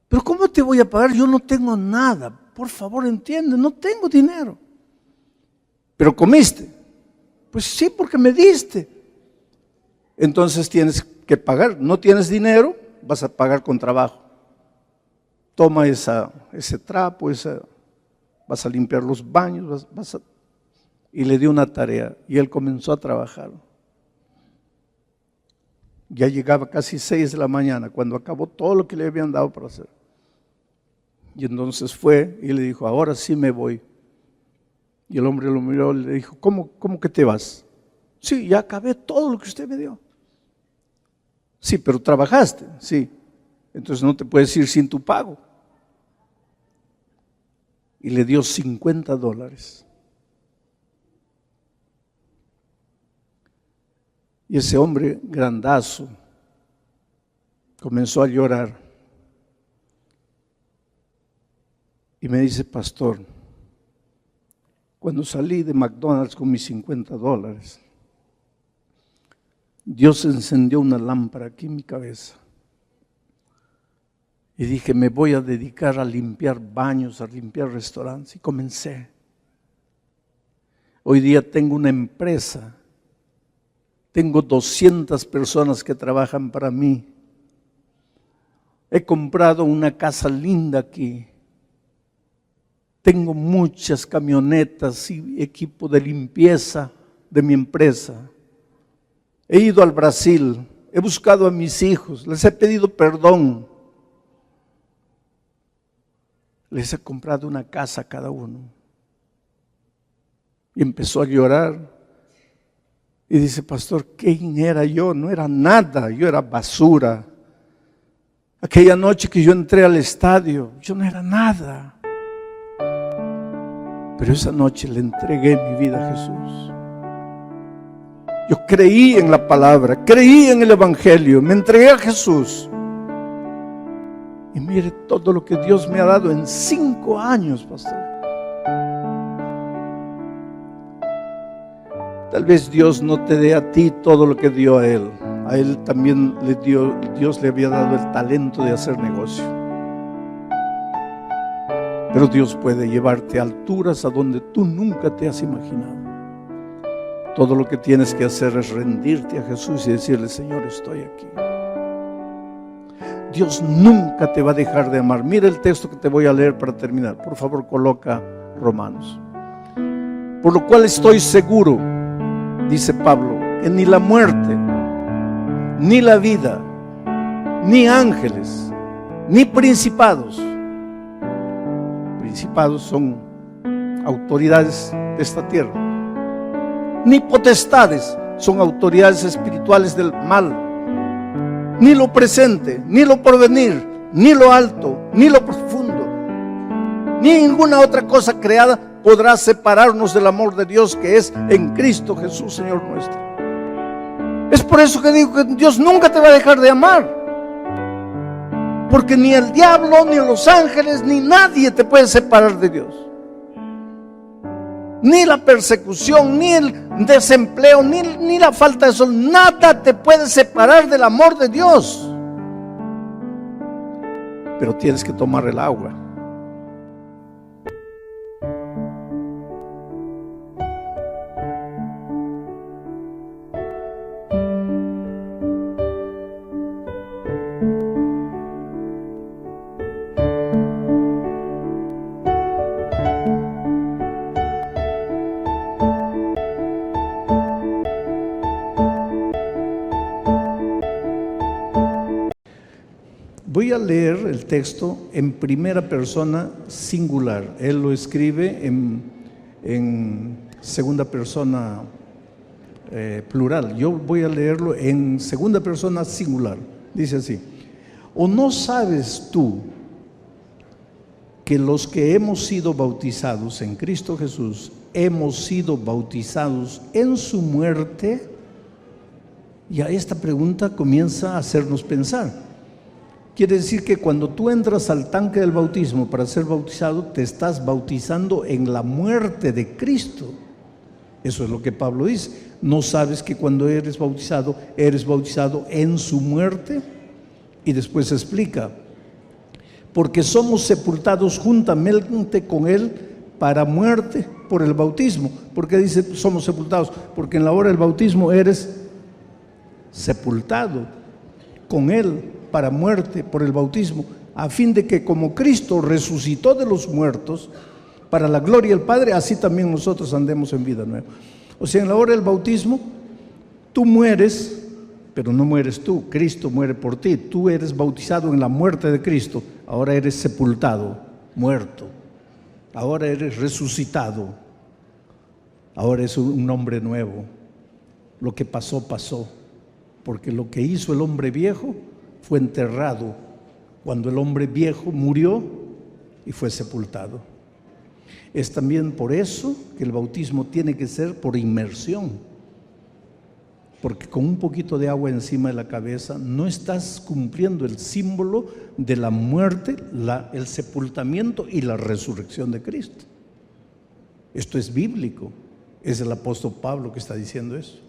Pero ¿cómo te voy a pagar? Yo no tengo nada. Por favor, entiende, no tengo dinero. ¿Pero comiste? Pues sí, porque me diste. Entonces tienes que pagar. No tienes dinero, vas a pagar con trabajo. Toma ese trapo, vas a limpiar los baños, y le dio una tarea. Y él comenzó a trabajar. Ya llegaba casi 6 de la mañana, cuando acabó todo lo que le habían dado para hacer. Y entonces fue y le dijo, ahora sí me voy. Y el hombre lo miró y le dijo, ¿cómo que te vas? Sí, ya acabé todo lo que usted me dio. Sí, pero trabajaste, sí. Entonces no te puedes ir sin tu pago. Y le dio $50. Y ese hombre grandazo comenzó a llorar. Y me dice, pastor, Cuando salí de McDonald's con mis $50, Dios encendió una lámpara aquí en mi cabeza. Y dije, me voy a dedicar a limpiar baños, a limpiar restaurantes. Y comencé. Hoy día tengo una empresa. Tengo 200 personas que trabajan para mí. He comprado una casa linda aquí. Tengo muchas camionetas y equipo de limpieza de mi empresa. He ido al Brasil, he buscado a mis hijos, les he pedido perdón. Les he comprado una casa a cada uno. Y empezó a llorar. Y dice, pastor, ¿quién era yo? No era nada, yo era basura. Aquella noche que yo entré al estadio, yo no era nada. Pero esa noche le entregué mi vida a Jesús. Yo creí en la palabra, creí en el evangelio, me entregué a Jesús. Y mire todo lo que Dios me ha dado en 5 años, pastor. Tal vez Dios no te dé a ti todo lo que dio a él. A él también Dios le había dado el talento de hacer negocio. Pero Dios puede llevarte a alturas a donde tú nunca te has imaginado. Todo lo que tienes que hacer es rendirte a Jesús y decirle, Señor, estoy aquí. Dios nunca te va a dejar de amar. Mira el texto que te voy a leer para terminar. Por favor, coloca Romanos. Por lo cual estoy seguro, dice Pablo, que ni la muerte, ni la vida, ni ángeles, ni principados. Principados son autoridades de esta tierra. Ni potestades, son autoridades espirituales del mal. Ni lo presente, ni lo porvenir, ni lo alto, ni lo profundo, ni ninguna otra cosa creada podrá separarnos del amor de Dios que es en Cristo Jesús, Señor nuestro. Es por eso que digo que Dios nunca te va a dejar de amar. Porque ni el diablo, ni los ángeles, ni nadie te puede separar de Dios. Ni la persecución, ni el desempleo, ni la falta de sol, nada te puede separar del amor de Dios. Pero tienes que tomar el agua. Voy a leer el texto en primera persona singular. Él lo escribe en segunda persona plural. Yo voy a leerlo en segunda persona singular. Dice así: ¿o no sabes tú que los que hemos sido bautizados en Cristo Jesús, hemos sido bautizados en su muerte? Ya esta pregunta comienza a hacernos pensar. Quiere decir que cuando tú entras al tanque del bautismo para ser bautizado, te estás bautizando en la muerte de Cristo. Eso es lo que Pablo dice. ¿No sabes que cuando eres bautizado en su muerte? Y después explica: porque somos sepultados juntamente con Él para muerte por el bautismo. ¿Por qué dice somos sepultados? Porque en la hora del bautismo eres sepultado con Él para muerte por el bautismo, a fin de que como Cristo resucitó de los muertos para la gloria del Padre, así también nosotros andemos en vida nueva. O sea, en la hora del bautismo, tú mueres, pero no mueres tú, Cristo muere por ti. Tú eres bautizado en la muerte de Cristo, ahora eres sepultado, muerto. Ahora eres resucitado, ahora es un hombre nuevo. Lo que pasó, pasó, porque lo que hizo el hombre viejo fue enterrado cuando el hombre viejo murió y fue sepultado. Es también por eso que el bautismo tiene que ser por inmersión, porque con un poquito de agua encima de la cabeza no estás cumpliendo el símbolo de la muerte, el sepultamiento y la resurrección de Cristo. Esto es bíblico. Es el apóstol Pablo que está diciendo eso.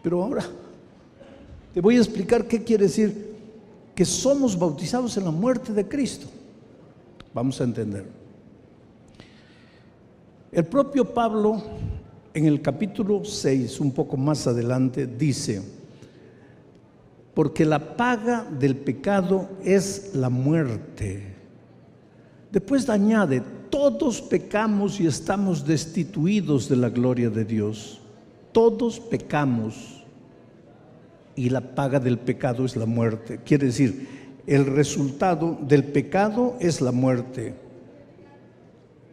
Pero ahora te voy a explicar qué quiere decir que somos bautizados en la muerte de Cristo. Vamos a entender. El propio Pablo, en el capítulo 6, un poco más adelante, dice: porque la paga del pecado es la muerte. Después añade: todos pecamos y estamos destituidos de la gloria de Dios. Todos pecamos y la paga del pecado es la muerte. Quiere decir, el resultado del pecado es la muerte.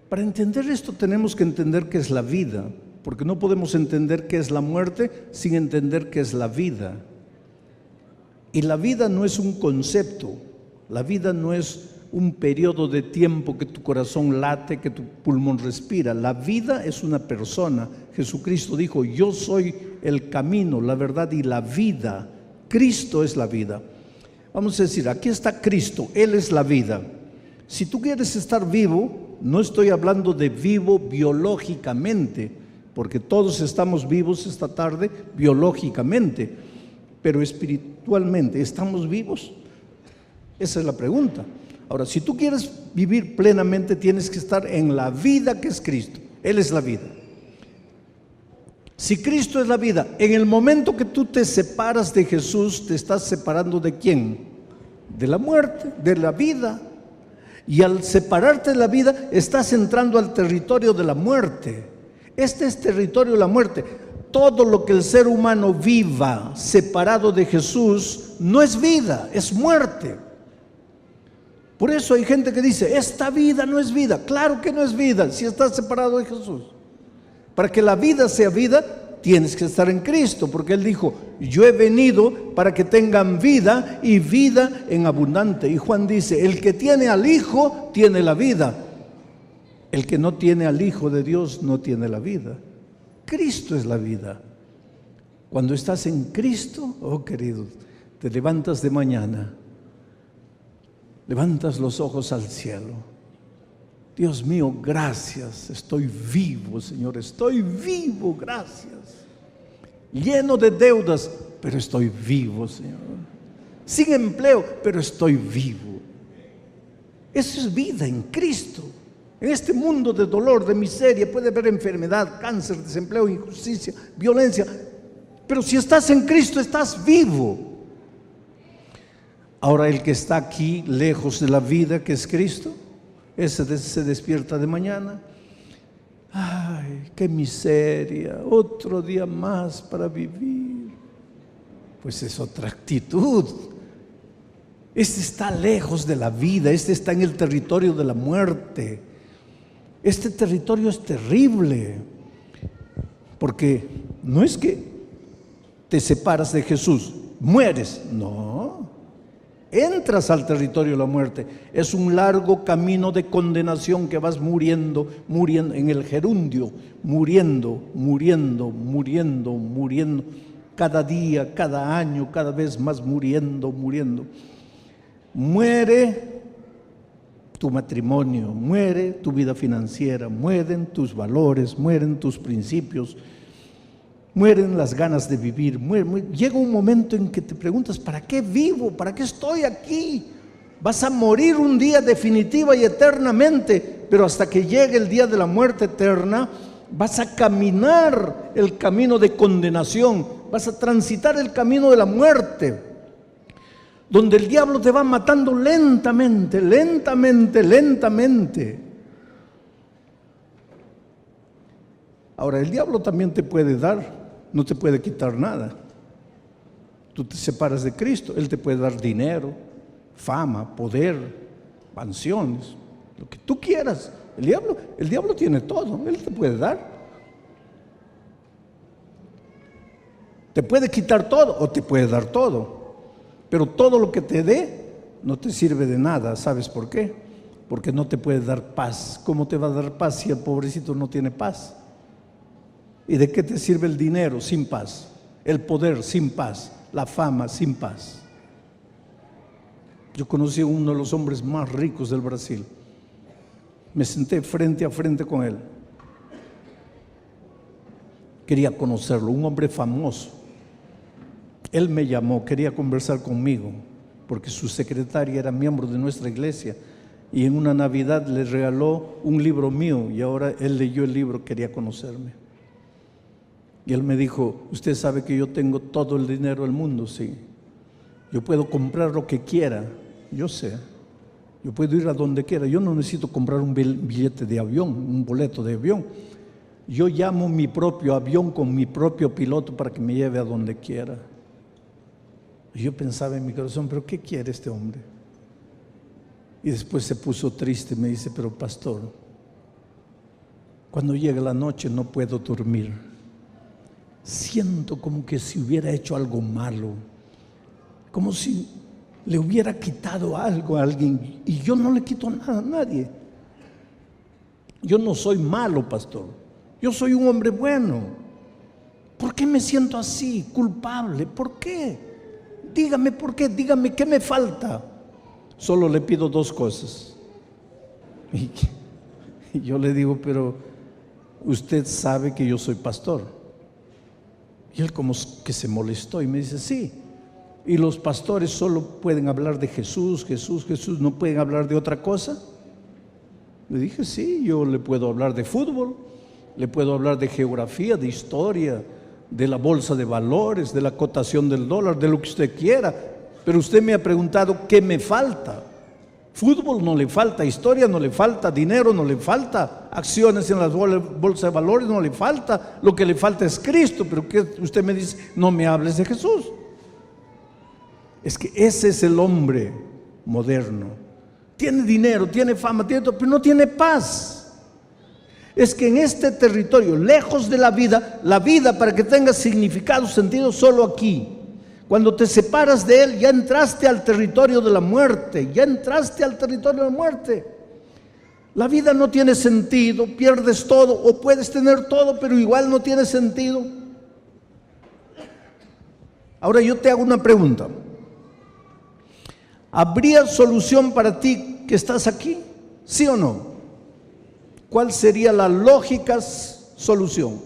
Para entender esto tenemos que entender qué es la vida, porque no podemos entender qué es la muerte sin entender qué es la vida. Y la vida no es un concepto, la vida no es un periodo de tiempo que tu corazón late, que tu pulmón respira. La vida es una persona. Jesucristo dijo: yo soy el camino, la verdad y la vida. Cristo es la vida. Vamos a decir, aquí está Cristo, Él es la vida. Si tú quieres estar vivo, no estoy hablando de vivo biológicamente, porque todos estamos vivos esta tarde biológicamente, pero espiritualmente, ¿estamos vivos? Esa es la pregunta. Ahora, si tú quieres vivir plenamente, tienes que estar en la vida que es Cristo. Él es la vida. Si Cristo es la vida, en el momento que tú te separas de Jesús, te estás separando ¿de quién? De la muerte, de la vida. Y al separarte de la vida, estás entrando al territorio de la muerte. Este es territorio de la muerte. Todo lo que el ser humano viva separado de Jesús no es vida, es muerte. Por eso hay gente que dice: esta vida no es vida. Claro que no es vida si estás separado de Jesús. Para que la vida sea vida, tienes que estar en Cristo, porque Él dijo: yo he venido para que tengan vida y vida en abundante. Y Juan dice: el que tiene al Hijo tiene la vida. El que no tiene al Hijo de Dios no tiene la vida. Cristo es la vida. Cuando estás en Cristo, oh queridos, te levantas de mañana, levantas los ojos al cielo. Dios mío, gracias, estoy vivo, Señor, estoy vivo, gracias. Lleno de deudas, pero estoy vivo, Señor. Sin empleo, pero estoy vivo. Eso es vida en Cristo. En este mundo de dolor, de miseria, puede haber enfermedad, cáncer, desempleo, injusticia, violencia. Pero si estás en Cristo, estás vivo. Ahora, el que está aquí, lejos de la vida que es Cristo, ese se despierta de mañana. Ay, qué miseria, otro día más para vivir. Pues es otra actitud. Este está lejos de la vida, este está en el territorio de la muerte. Este territorio es terrible, porque no es que te separas de Jesús, mueres, no. Entras al territorio de la muerte. Es un largo camino de condenación que vas muriendo, muriendo en el gerundio, muriendo, muriendo, muriendo, muriendo. Cada día, cada año, cada vez más muriendo, muriendo. Muere tu matrimonio, muere tu vida financiera, mueren tus valores, mueren tus principios, mueren las ganas de vivir. Llega un momento en que te preguntas: ¿para qué vivo? ¿Para qué estoy aquí? Vas a morir un día definitiva y eternamente, pero hasta que llegue el día de la muerte eterna, vas a caminar el camino de condenación, vas a transitar el camino de la muerte, donde el diablo te va matando lentamente, lentamente, lentamente. Ahora, el diablo también te puede dar, no te puede quitar nada. Tú te separas de Cristo, Él te puede dar dinero, fama, poder, mansiones, lo que tú quieras. El diablo tiene todo, Él te puede dar. Te puede quitar todo o te puede dar todo. Pero todo lo que te dé no te sirve de nada. ¿Sabes por qué? Porque no te puede dar paz. ¿Cómo te va a dar paz si el pobrecito no tiene paz? ¿Y de qué te sirve el dinero sin paz? El poder sin paz, la fama sin paz. Yo conocí a uno de los hombres más ricos del Brasil. Me senté frente a frente con él. quería conocerlo, un hombre famoso. Él me llamó, quería conversar conmigo, porque su secretaria era miembro de nuestra iglesia, y en una Navidad le regaló un libro mío, y ahora él leyó el libro, quería conocerme. Y él me dijo: usted sabe que yo tengo todo el dinero del mundo. Sí, yo puedo comprar lo que quiera, yo sé, yo puedo ir a donde quiera, yo no necesito comprar un billete de avión, un boleto de avión. Yo llamo mi propio avión con mi propio piloto para que me lleve a donde quiera. Y yo pensaba en mi corazón: ¿pero qué quiere este hombre? Y después se puso triste, me dice: pero pastor, cuando llega la noche no puedo dormir. Siento como que si hubiera hecho algo malo, como si le hubiera quitado algo a alguien, y yo no le quito nada a nadie. Yo no soy malo, pastor, yo soy un hombre bueno. ¿Por qué me siento así, culpable? ¿Por qué? Dígame por qué, dígame qué me falta. Solo le pido 2 cosas. Y yo le digo: pero usted sabe que yo soy pastor. Y él como que se molestó y me dice: sí, y los pastores solo pueden hablar de Jesús, Jesús, Jesús, ¿no pueden hablar de otra cosa? Le dije: sí, yo le puedo hablar de fútbol, le puedo hablar de geografía, de historia, de la bolsa de valores, de la cotación del dólar, de lo que usted quiera. Pero usted me ha preguntado qué me falta. Fútbol no le falta, historia no le falta, dinero no le falta, acciones en las bolsas de valores no le falta. Lo que le falta es Cristo. Pero ¿qué? Usted me dice: no me hables de Jesús. Es que ese es el hombre moderno. Tiene dinero, tiene fama, tiene todo, pero no tiene paz. Es que en este territorio, lejos de la vida para que tenga significado, sentido, solo aquí. Cuando te separas de Él, ya entraste al territorio de la muerte, ya entraste al territorio de la muerte. La vida no tiene sentido, pierdes todo, o puedes tener todo, pero igual no tiene sentido. Ahora yo te hago una pregunta: ¿habría solución para ti que estás aquí? ¿Sí o no? ¿Cuál sería la lógica solución?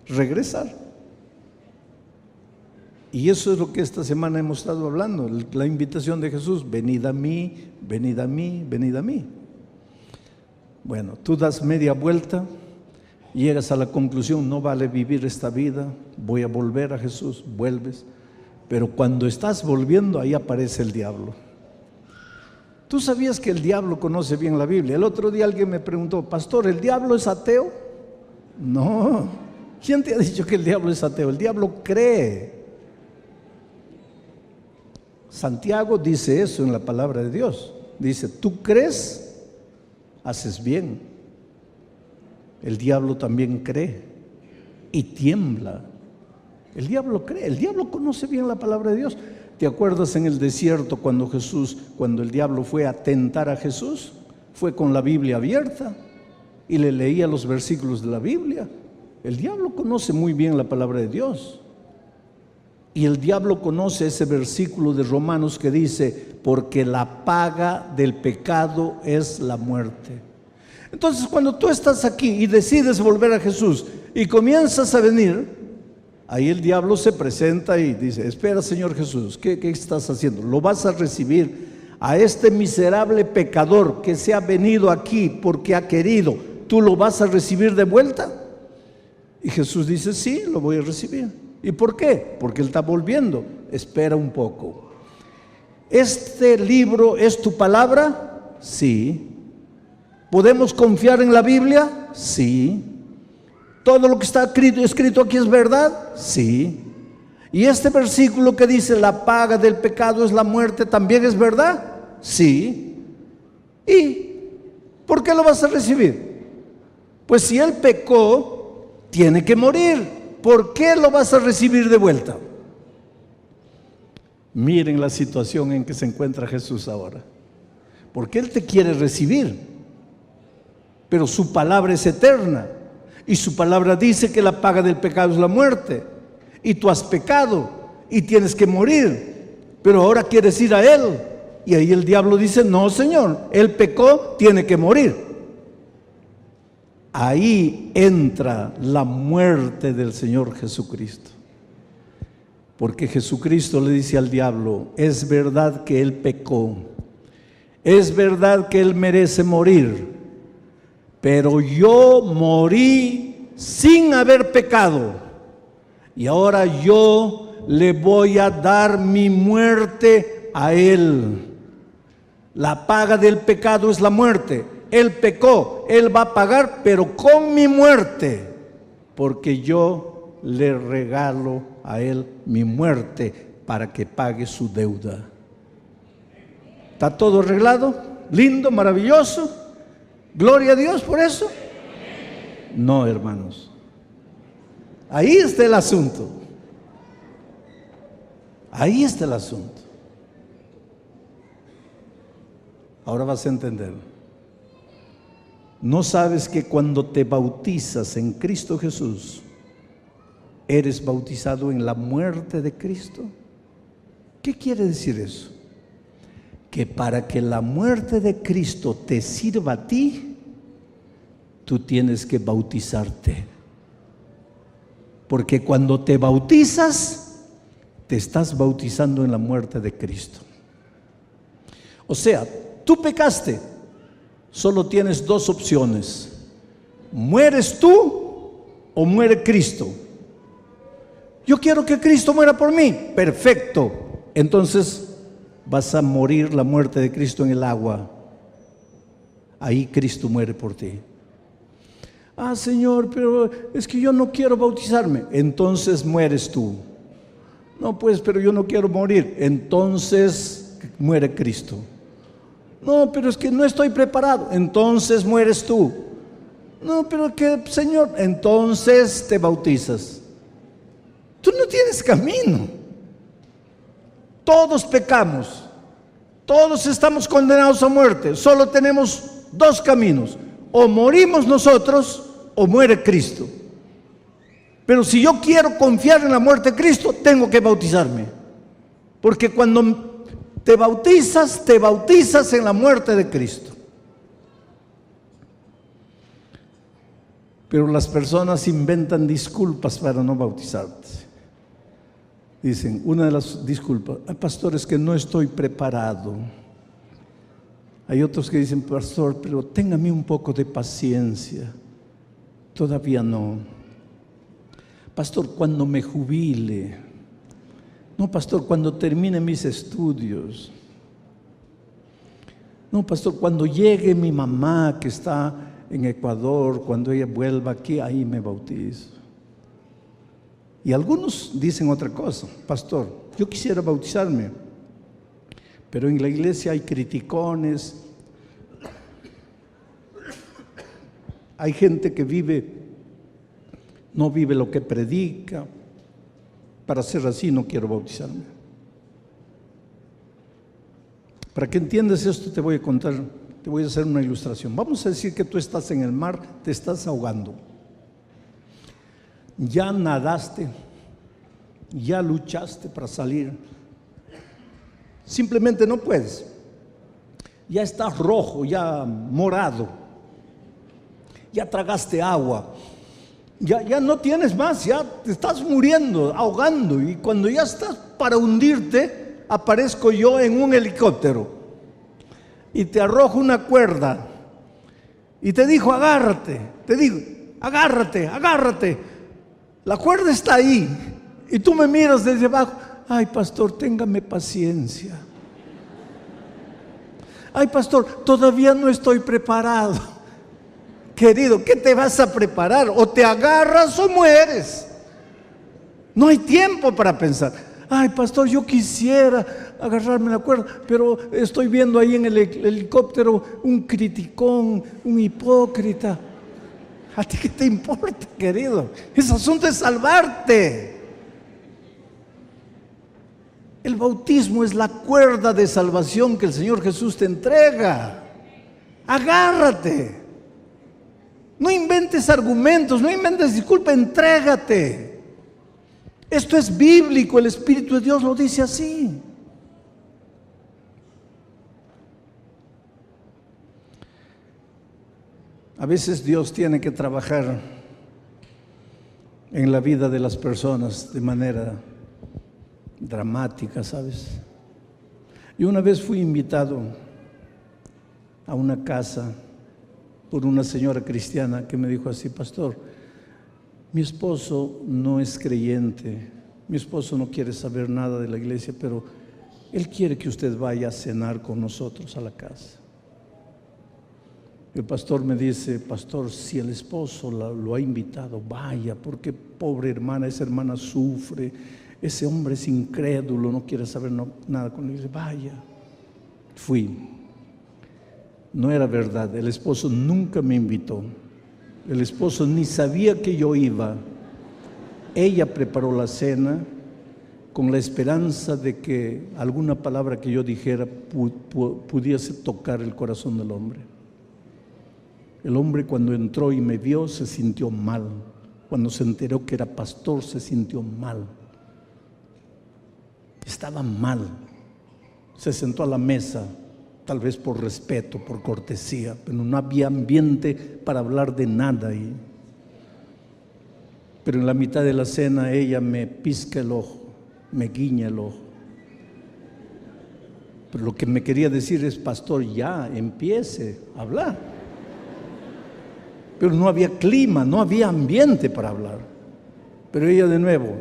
Regresar. Y eso es lo que esta semana hemos estado hablando, la invitación de Jesús: venid a mí, venid a mí, venid a mí. Bueno, tú das media vuelta, llegas a la conclusión: no vale vivir esta vida, voy a volver a Jesús, vuelves. Pero cuando estás volviendo, ahí aparece el diablo. ¿Tú sabías que el diablo conoce bien la Biblia? El otro día alguien me preguntó: pastor, ¿el diablo es ateo? No. ¿Quién te ha dicho que el diablo es ateo? El diablo cree. Santiago dice eso en la palabra de Dios. Dice: tú crees, haces bien. El diablo también cree y tiembla. El diablo cree, el diablo conoce bien la palabra de Dios. ¿Te acuerdas en el desierto cuando el diablo fue a tentar a Jesús? Fue con la Biblia abierta y le leía los versículos de la Biblia. El diablo conoce muy bien la palabra de Dios. Y el diablo conoce ese versículo de Romanos que dice: porque la paga del pecado es la muerte. Entonces, cuando tú estás aquí y decides volver a Jesús y comienzas a venir, ahí el diablo se presenta y dice: espera, Señor Jesús, ¿qué estás haciendo? ¿Lo vas a recibir a este miserable pecador que se ha venido aquí porque ha querido? ¿Tú lo vas a recibir de vuelta? Y Jesús dice: sí, lo voy a recibir. ¿Y por qué? Porque Él está volviendo. Espera un poco. ¿Este libro es tu palabra? Sí. ¿Podemos confiar en la Biblia? Sí. ¿Todo lo que está escrito aquí es verdad? Sí. ¿Y este versículo que dice: la paga del pecado es la muerte, también es verdad? Sí. ¿Y por qué lo vas a recibir? Pues si él pecó, tiene que morir. ¿Por qué lo vas a recibir de vuelta? Miren la situación en que se encuentra Jesús ahora. Porque Él te quiere recibir, pero su palabra es eterna. Y su palabra dice que la paga del pecado es la muerte. Y tú has pecado y tienes que morir, pero ahora quieres ir a Él. Y ahí el diablo dice: no, Señor, Él pecó, tiene que morir. ahí entra la muerte del Señor Jesucristo. Porque Jesucristo le dice al diablo: es verdad que él pecó, es verdad que él merece morir, pero yo morí sin haber pecado, y ahora yo le voy a dar mi muerte a él. La paga del pecado es la muerte. Él pecó, él va a pagar, pero con mi muerte, porque yo le regalo a él mi muerte para que pague su deuda. ¿Está todo arreglado? ¿Lindo? ¿Maravilloso? ¿Gloria a Dios por eso? No, hermanos. Ahí está el asunto. Ahí está el asunto. Ahora vas a entender. ¿No sabes que cuando te bautizas en Cristo Jesús, eres bautizado en la muerte de Cristo? ¿Qué quiere decir eso? Que para que la muerte de Cristo te sirva a ti, tú tienes que bautizarte. Porque cuando te bautizas, te estás bautizando en la muerte de Cristo. O sea, tú pecaste, solo tienes dos opciones: ¿mueres tú o muere Cristo? Yo quiero que Cristo muera por mí. Perfecto. Entonces vas a morir la muerte de Cristo en el agua. Ahí Cristo muere por ti. Ah, Señor, pero es que yo no quiero bautizarme. Entonces mueres tú. No, pues, pero yo no quiero morir. Entonces muere Cristo. No, pero es que no estoy preparado. Entonces mueres tú. No, pero que, Señor, entonces te bautizas. Tú no tienes camino. Todos pecamos. Todos estamos condenados a muerte. Solo tenemos dos caminos: o morimos nosotros o muere Cristo. Pero si yo quiero confiar en la muerte de Cristo, tengo que bautizarme. Porque cuando te bautizas en la muerte de Cristo. Pero las personas inventan disculpas para no bautizarse. Dicen, una de las disculpas: pastor, es que no estoy preparado. Hay otros que dicen, pastor, pero téngame un poco de paciencia. Todavía no. Pastor, cuando me jubile. No, pastor, cuando termine mis estudios. No, pastor, cuando llegue mi mamá que está en Ecuador, cuando ella vuelva aquí, ahí me bautizo. Y algunos dicen otra cosa: pastor, yo quisiera bautizarme, pero en la iglesia hay criticones, hay gente que no vive lo que predica. Para ser así no quiero bautizarme. Para que entiendas esto, te voy a contar, te voy a hacer una ilustración. Vamos a decir que tú estás en el mar, te estás ahogando. Ya nadaste, ya luchaste para salir, simplemente no puedes. Ya estás rojo, ya morado, ya tragaste agua, ya no tienes más, ya te estás muriendo, ahogando. Y cuando ya estás para hundirte, aparezco yo en un helicóptero y te arrojo una cuerda y te digo, agárrate. Te digo, agárrate. La cuerda está ahí y tú me miras desde abajo. Ay, pastor, téngame paciencia. Ay, pastor, todavía no estoy preparado. Querido, ¿qué te vas a preparar? O te agarras o mueres. No hay tiempo para pensar. Ay, pastor, yo quisiera agarrarme la cuerda, pero estoy viendo ahí en el helicóptero un criticón, un hipócrita. ¿A ti qué te importa, querido? Ese asunto es salvarte. El bautismo es la cuerda de salvación que el Señor Jesús te entrega. Agárrate. No inventes argumentos, no inventes disculpas, entrégate. Esto es bíblico, el Espíritu de Dios lo dice así. A veces Dios tiene que trabajar en la vida de las personas de manera dramática, ¿sabes? Yo una vez fui invitado a una casa por una señora cristiana que me dijo así: pastor, mi esposo no es creyente, mi esposo no quiere saber nada de la iglesia, pero él quiere que usted vaya a cenar con nosotros a la casa. El pastor me dice: pastor, si el esposo lo ha invitado, vaya, porque pobre hermana, esa hermana sufre, ese hombre es incrédulo, no quiere saber nada con él. Vaya. Fui. No era verdad, el esposo nunca me invitó, el esposo ni sabía que yo iba. Ella preparó la cena con la esperanza de que alguna palabra que yo dijera pudiese tocar el corazón del hombre. El hombre, cuando entró y me vio, se sintió mal. Cuando se enteró que era pastor, se sintió mal. Estaba mal. Se sentó a la mesa, tal vez por respeto, por cortesía, pero no había ambiente para hablar de nada ahí. Pero en la mitad de la cena ella me pisca el ojo, me guiña el ojo. Pero lo que me quería decir es: pastor, ya empiece a hablar. Pero no había clima, no había ambiente para hablar. Pero ella de nuevo,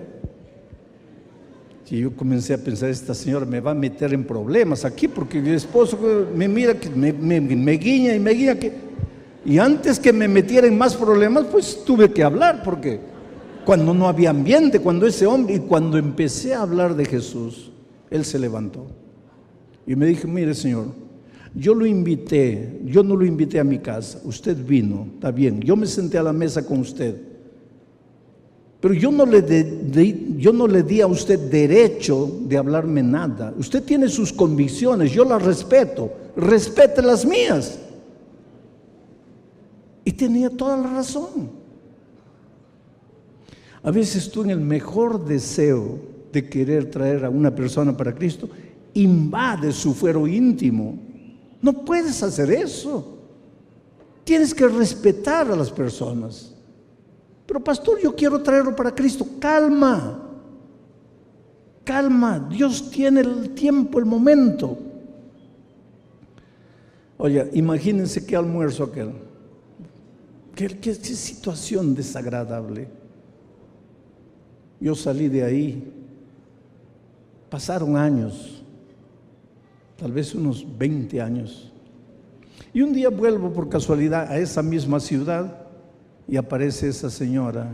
y yo comencé a pensar: esta señora me va a meter en problemas aquí, porque mi esposo me mira, me guiña y me guiña. Y antes que me metiera en más problemas, pues tuve que hablar, porque cuando no había ambiente, cuando ese hombre, y cuando empecé a hablar de Jesús, él se levantó y me dijo: mire, señor, yo lo invité, yo no lo invité a mi casa, usted vino, está bien, yo me senté a la mesa con usted, pero yo no le di a usted derecho de hablarme nada. Usted tiene sus convicciones, yo las respeto, respete las mías. Y tenía toda la razón. A veces tú, en el mejor deseo de querer traer a una persona para Cristo, invades su fuero íntimo. No puedes hacer eso. Tienes que respetar a las personas. Pero pastor, yo quiero traerlo para Cristo. Calma, calma. Dios tiene el tiempo, el momento. Oye, imagínense qué almuerzo aquel. Qué situación desagradable. Yo salí de ahí. Pasaron años. Tal vez unos 20 años. Y un día vuelvo por casualidad a esa misma ciudad y aparece esa señora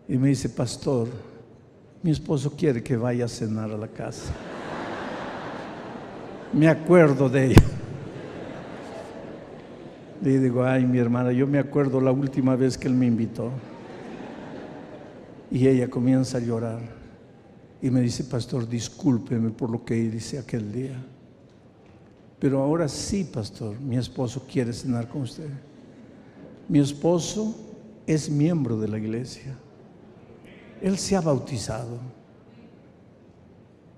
y me dice: pastor, mi esposo quiere que vaya a cenar a la casa. Me acuerdo de ella. Le digo: ay, mi hermana, yo me acuerdo la última vez que él me invitó. Y ella comienza a llorar y me dice: pastor, discúlpeme por lo que hice aquel día, pero ahora sí, pastor, mi esposo quiere cenar con usted. Mi esposo es miembro de la iglesia, él se ha bautizado,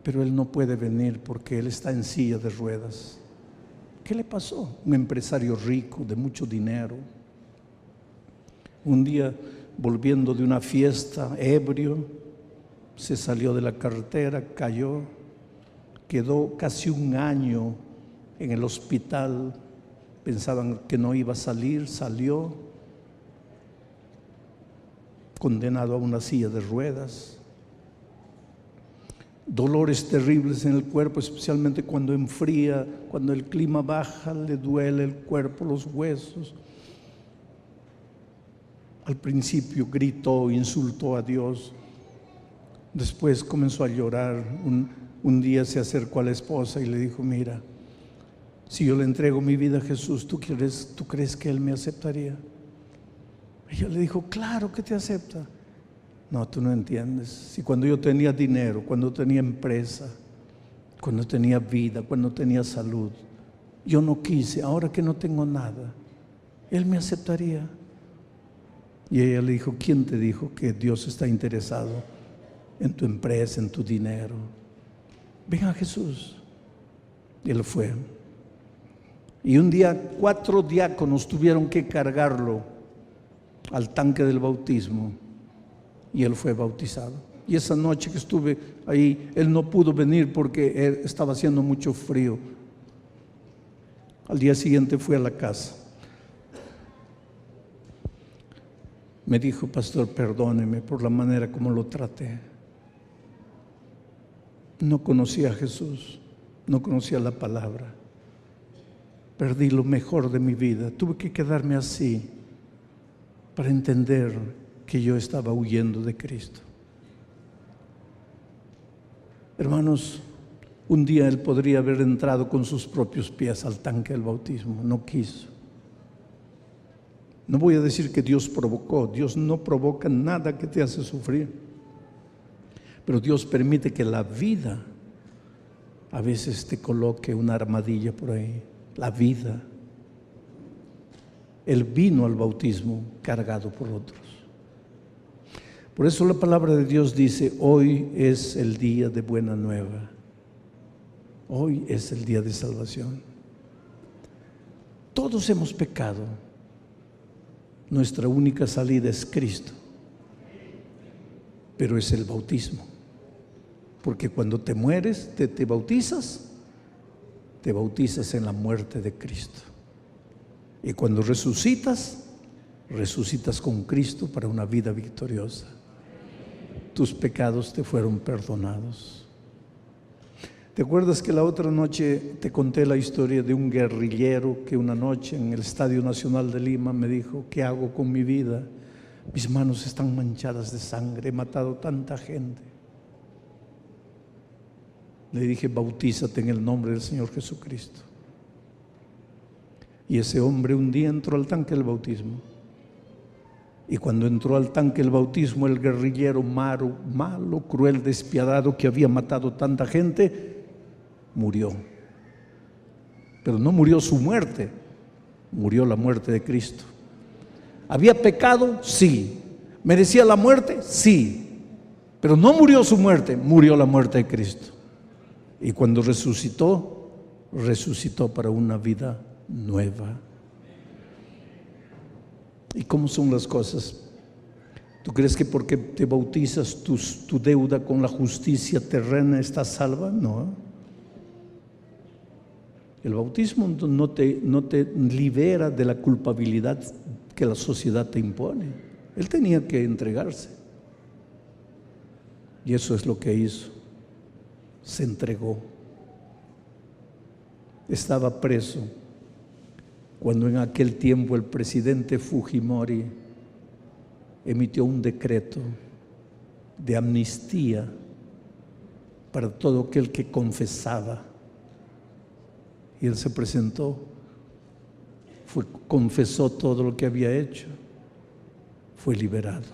pero él no puede venir porque él está en silla de ruedas. ¿Qué le pasó? Un empresario rico, de mucho dinero. Un día, volviendo de una fiesta, ebrio, se salió de la carretera, cayó, quedó casi un año en el hospital. Pensaban que no iba a salir, salió condenado a una silla de ruedas. Dolores terribles en el cuerpo, especialmente cuando enfría, cuando el clima baja, le duele el cuerpo, los huesos. Al principio gritó, insultó a Dios. Después comenzó a llorar. Un día se acercó a la esposa y le dijo: mira, si yo le entrego mi vida a Jesús, ¿tú crees que Él me aceptaría? Ella le dijo: claro que te acepta. No, tú no entiendes. Si cuando yo tenía dinero, cuando tenía empresa, cuando tenía vida, cuando tenía salud, yo no quise, ahora que no tengo nada, Él me aceptaría. Y ella le dijo: ¿quién te dijo que Dios está interesado en tu empresa, en tu dinero? Ven a Jesús. Y él fue. Y un día 4 diáconos tuvieron que cargarlo al tanque del bautismo y él fue bautizado. Y esa noche que estuve ahí, él no pudo venir porque estaba haciendo mucho frío. Al día siguiente fui a la casa. Me dijo: pastor, perdóneme por la manera como lo traté. No conocía a Jesús, no conocía la palabra. Perdí lo mejor de mi vida. Tuve que quedarme así para entender que yo estaba huyendo de Cristo. Hermanos, un día él podría haber entrado con sus propios pies al tanque del bautismo. No quiso. No voy a decir que Dios provocó. Dios no provoca nada que te hace sufrir. Pero Dios permite que la vida a veces te coloque una armadilla por ahí. La vida. Él vino al bautismo cargado por otros. Por eso la palabra de Dios dice: hoy es el día de buena nueva. Hoy es el día de salvación. Todos hemos pecado. Nuestra única salida es Cristo. Pero es el bautismo. Porque cuando te mueres, te bautizas en la muerte de Cristo. Y cuando resucitas, resucitas con Cristo para una vida victoriosa. Tus pecados te fueron perdonados. ¿Te acuerdas que la otra noche te conté la historia de un guerrillero que una noche en el Estadio Nacional de Lima me dijo: ¿qué hago con mi vida? Mis manos están manchadas de sangre, he matado tanta gente. Le dije: bautízate en el nombre del Señor Jesucristo. Y ese hombre un día entró al tanque del bautismo. Y cuando entró al tanque del bautismo, el guerrillero malo, cruel, despiadado, que había matado tanta gente, murió. Pero no murió su muerte, murió la muerte de Cristo. ¿Había pecado? Sí. ¿Merecía la muerte? Sí. Pero no murió su muerte, murió la muerte de Cristo. Y cuando resucitó, resucitó para una vida nueva. ¿Y cómo son las cosas? ¿Tú crees que porque te bautizas tu deuda con la justicia terrena está salva? No. El bautismo no te libera de la culpabilidad que la sociedad te impone. Él tenía que entregarse. Y eso es lo que hizo. Se entregó. Estaba preso cuando en aquel tiempo el presidente Fujimori emitió un decreto de amnistía para todo aquel que confesaba. Y él se presentó, confesó todo lo que había hecho, fue liberado.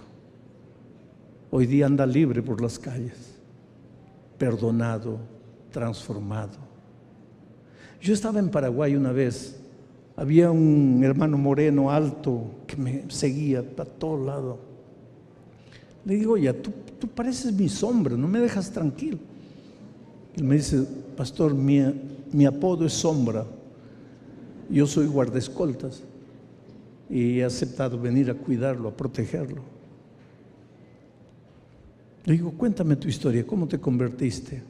Hoy día anda libre por las calles, perdonado, transformado. Yo estaba en Paraguay una vez. Había un hermano moreno alto que me seguía a todo lado. Le digo: oye, tú pareces mi sombra, no me dejas tranquilo. Él me dice: pastor, mi apodo es Sombra. Yo soy guardaescoltas y he aceptado venir a cuidarlo, a protegerlo. Le digo: cuéntame tu historia, ¿cómo te convertiste?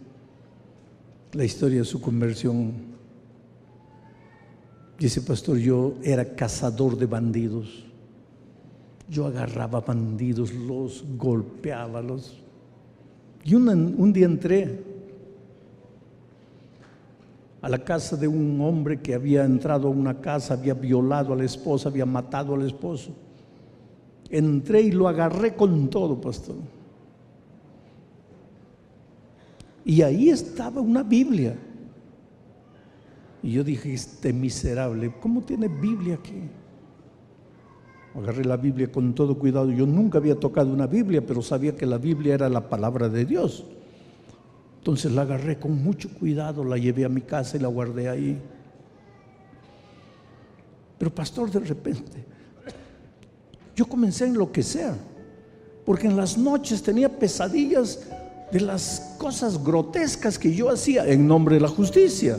La historia de su conversión. Dice: pastor, yo era cazador de bandidos. Yo agarraba bandidos, los golpeaba, Y un día entré a la casa de un hombre que había entrado a una casa, había violado a la esposa, había matado al esposo. Entré y lo agarré con todo, pastor. Y ahí estaba una Biblia. Y yo dije: este miserable, ¿cómo tiene Biblia aquí? Agarré la Biblia con todo cuidado. Yo nunca había tocado una Biblia, pero sabía que la Biblia era la palabra de Dios. Entonces la agarré con mucho cuidado, la llevé a mi casa y la guardé ahí. Pero pastor, de repente yo comencé a enloquecer, porque en las noches tenía pesadillas de las cosas grotescas que yo hacía en nombre de la justicia.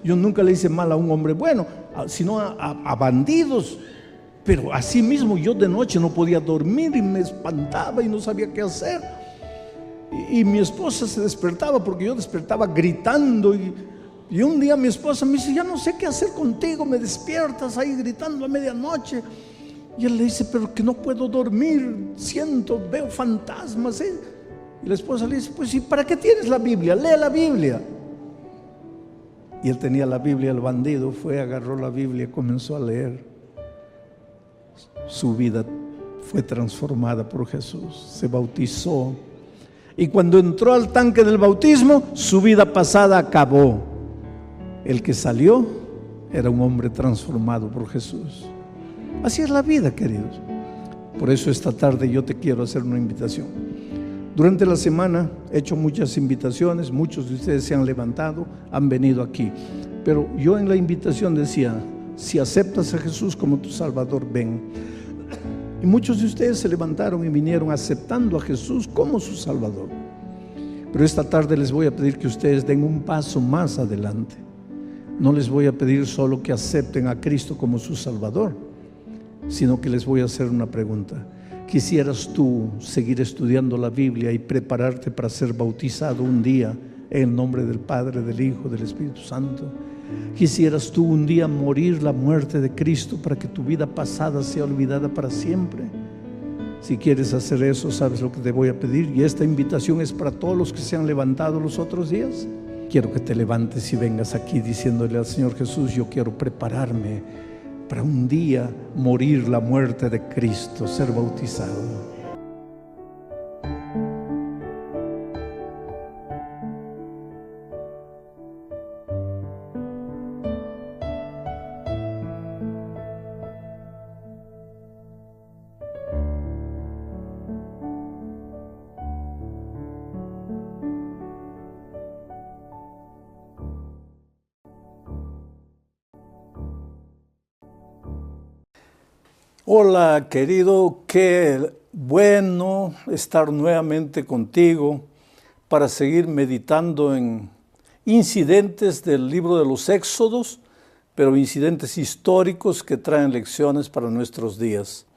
Yo nunca le hice mal a un hombre bueno, sino a bandidos. Pero así mismo yo de noche no podía dormir y me espantaba y no sabía qué hacer. Y mi esposa se despertaba porque yo despertaba gritando. Y un día mi esposa me dice, ya no sé qué hacer contigo, me despiertas ahí gritando a medianoche. Y él le dice, pero que no puedo dormir, veo fantasmas. Y la esposa le dice, pues ¿y para qué tienes la Biblia? Lee la Biblia. Y él tenía la Biblia, el bandido fue, agarró la Biblia y comenzó a leer. Su vida fue transformada por Jesús, se bautizó. Y cuando entró al tanque del bautismo, su vida pasada acabó. El que salió era un hombre transformado por Jesús. Así es la vida, queridos. Por eso esta tarde yo te quiero hacer una invitación. Durante la semana he hecho muchas invitaciones, muchos de ustedes se han levantado, han venido aquí. Pero yo en la invitación decía, si aceptas a Jesús como tu Salvador, ven. Y muchos de ustedes se levantaron y vinieron aceptando a Jesús como su Salvador. Pero esta tarde les voy a pedir que ustedes den un paso más adelante. No les voy a pedir solo que acepten a Cristo como su Salvador, sino que les voy a hacer una pregunta. ¿Quisieras tú seguir estudiando la Biblia y prepararte para ser bautizado un día en el nombre del Padre, del Hijo, del Espíritu Santo? ¿Quisieras tú un día morir la muerte de Cristo para que tu vida pasada sea olvidada para siempre? Si quieres hacer eso, ¿sabes lo que te voy a pedir? Y esta invitación es para todos los que se han levantado los otros días. Quiero que te levantes y vengas aquí diciéndole al Señor Jesús, yo quiero prepararme para un día morir la muerte de Cristo, ser bautizado. Hola querido, qué bueno estar nuevamente contigo para seguir meditando en incidentes del libro de los Éxodos, pero incidentes históricos que traen lecciones para nuestros días.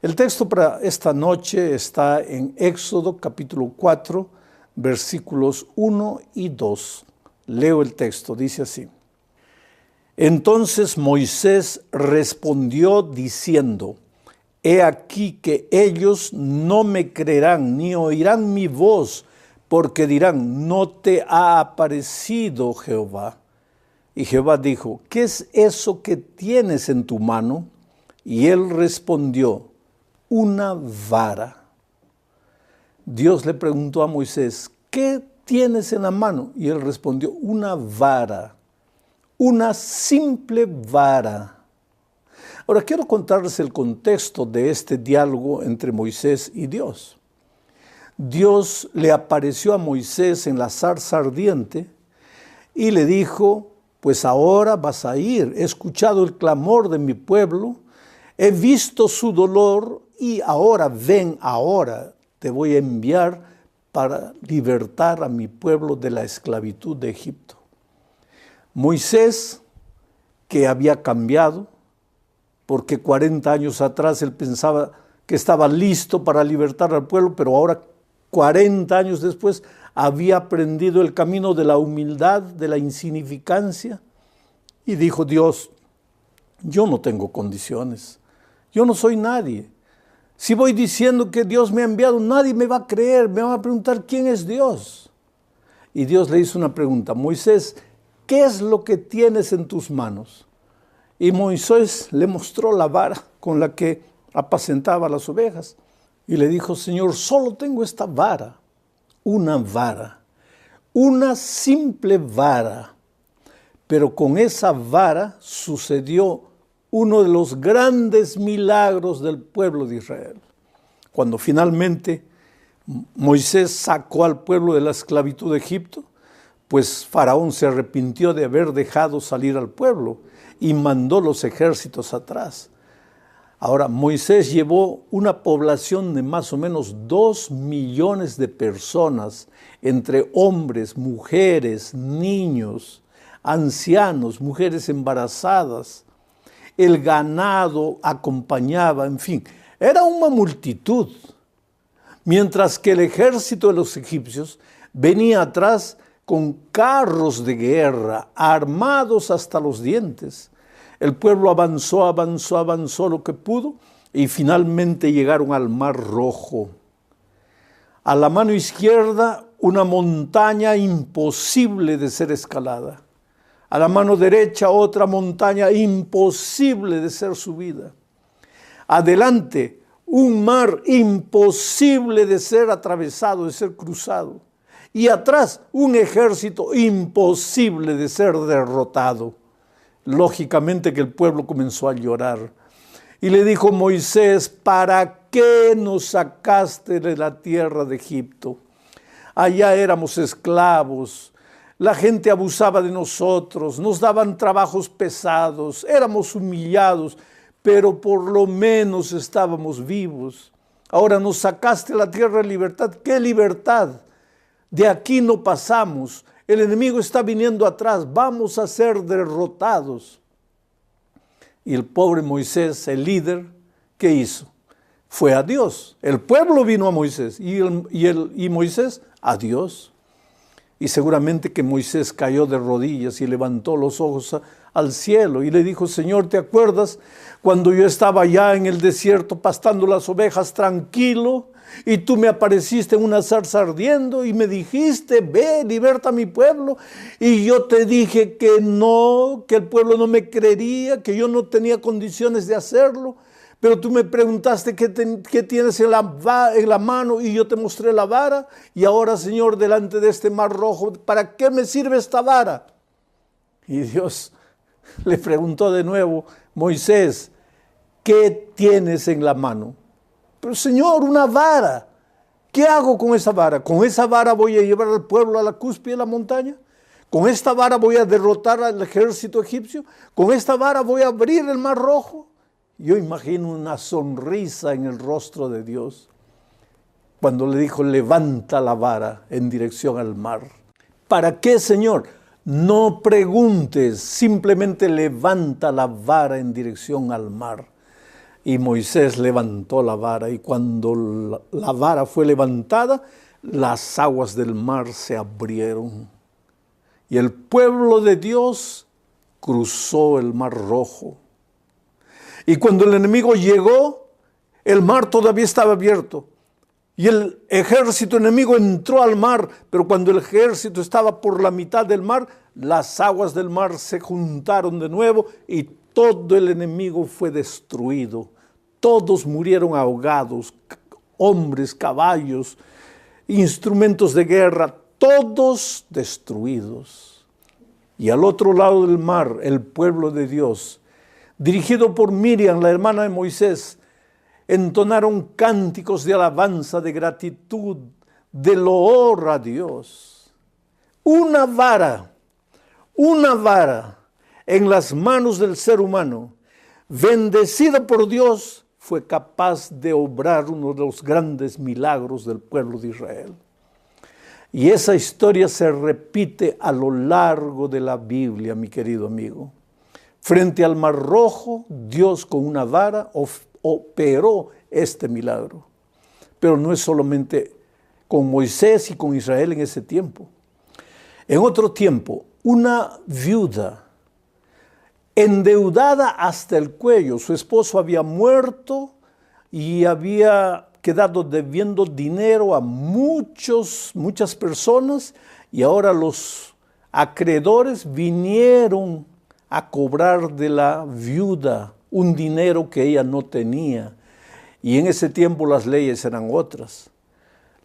El texto para esta noche está en Éxodo capítulo 4, versículos 1 y 2. Leo el texto, dice así. Entonces Moisés respondió diciendo, he aquí que ellos no me creerán ni oirán mi voz, porque dirán, no te ha aparecido Jehová. Y Jehová dijo, ¿qué es eso que tienes en tu mano? Y él respondió, una vara. Dios le preguntó a Moisés, ¿qué tienes en la mano? Y él respondió, una vara. Una simple vara. Ahora quiero contarles el contexto de este diálogo entre Moisés y Dios. Dios le apareció a Moisés en la zarza ardiente y le dijo, pues ahora vas a ir, he escuchado el clamor de mi pueblo, he visto su dolor y ahora ven, ahora te voy a enviar para libertar a mi pueblo de la esclavitud de Egipto. Moisés, que había cambiado, porque 40 años atrás él pensaba que estaba listo para libertar al pueblo, pero ahora 40 años después había aprendido el camino de la humildad, de la insignificancia, y dijo Dios, yo no tengo condiciones, yo no soy nadie. Si voy diciendo que Dios me ha enviado, nadie me va a creer, me van a preguntar quién es Dios. Y Dios le hizo una pregunta, Moisés, ¿qué es lo que tienes en tus manos? Y Moisés le mostró la vara con la que apacentaba las ovejas. Y le dijo, Señor, solo tengo esta vara, una simple vara. Pero con esa vara sucedió uno de los grandes milagros del pueblo de Israel. Cuando finalmente Moisés sacó al pueblo de la esclavitud de Egipto, pues Faraón se arrepintió de haber dejado salir al pueblo y mandó los ejércitos atrás. Ahora, Moisés llevó una población de más o menos 2 millones de personas, entre hombres, mujeres, niños, ancianos, mujeres embarazadas. El ganado acompañaba, en fin, era una multitud. Mientras que el ejército de los egipcios venía atrás con carros de guerra, armados hasta los dientes. El pueblo avanzó, avanzó, avanzó lo que pudo y finalmente llegaron al Mar Rojo. A la mano izquierda, una montaña imposible de ser escalada. A la mano derecha, otra montaña imposible de ser subida. Adelante, un mar imposible de ser atravesado, de ser cruzado. Y atrás, un ejército imposible de ser derrotado. Lógicamente que el pueblo comenzó a llorar. Y le dijo Moisés, ¿para qué nos sacaste de la tierra de Egipto? Allá éramos esclavos. La gente abusaba de nosotros, nos daban trabajos pesados, éramos humillados, pero por lo menos estábamos vivos. Ahora nos sacaste a la tierra de libertad. ¿Qué libertad? De aquí no pasamos. El enemigo está viniendo atrás. Vamos a ser derrotados. Y el pobre Moisés, el líder, ¿qué hizo? Fue a Dios. El pueblo vino a Moisés y Moisés a Dios. Y seguramente que Moisés cayó de rodillas y levantó los ojos al cielo y le dijo, Señor, ¿te acuerdas cuando yo estaba allá en el desierto pastando las ovejas tranquilo y tú me apareciste en una zarza ardiendo y me dijiste, ve, liberta a mi pueblo? Y yo te dije que no, que el pueblo no me creería, que yo no tenía condiciones de hacerlo. Pero tú me preguntaste qué tienes en la mano y yo te mostré la vara. Y ahora, Señor, delante de este mar rojo, ¿para qué me sirve esta vara? Y Dios le preguntó de nuevo, Moisés, ¿qué tienes en la mano? Pero Señor, una vara. ¿Qué hago con esa vara? ¿Con esa vara voy a llevar al pueblo a la cúspide de la montaña? ¿Con esta vara voy a derrotar al ejército egipcio? ¿Con esta vara voy a abrir el mar rojo? Yo imagino una sonrisa en el rostro de Dios cuando le dijo, levanta la vara en dirección al mar. ¿Para qué, Señor? No preguntes, simplemente levanta la vara en dirección al mar. Y Moisés levantó la vara y cuando la vara fue levantada, las aguas del mar se abrieron. Y el pueblo de Dios cruzó el mar rojo. Y cuando el enemigo llegó, el mar todavía estaba abierto. Y el ejército enemigo entró al mar, pero cuando el ejército estaba por la mitad del mar, las aguas del mar se juntaron de nuevo y todo el enemigo fue destruido. Todos murieron ahogados, hombres, caballos, instrumentos de guerra, todos destruidos. Y al otro lado del mar, el pueblo de Dios, dirigido por Miriam, la hermana de Moisés, entonaron cánticos de alabanza, de gratitud, de loor a Dios. Una vara en las manos del ser humano, bendecida por Dios, fue capaz de obrar uno de los grandes milagros del pueblo de Israel. Y esa historia se repite a lo largo de la Biblia, mi querido amigo. Frente al Mar Rojo, Dios con una vara operó este milagro. Pero no es solamente con Moisés y con Israel en ese tiempo. En otro tiempo, una viuda endeudada hasta el cuello, su esposo había muerto y había quedado debiendo dinero a muchas personas y ahora los acreedores vinieron a cobrar de la viuda un dinero que ella no tenía. Y en ese tiempo las leyes eran otras.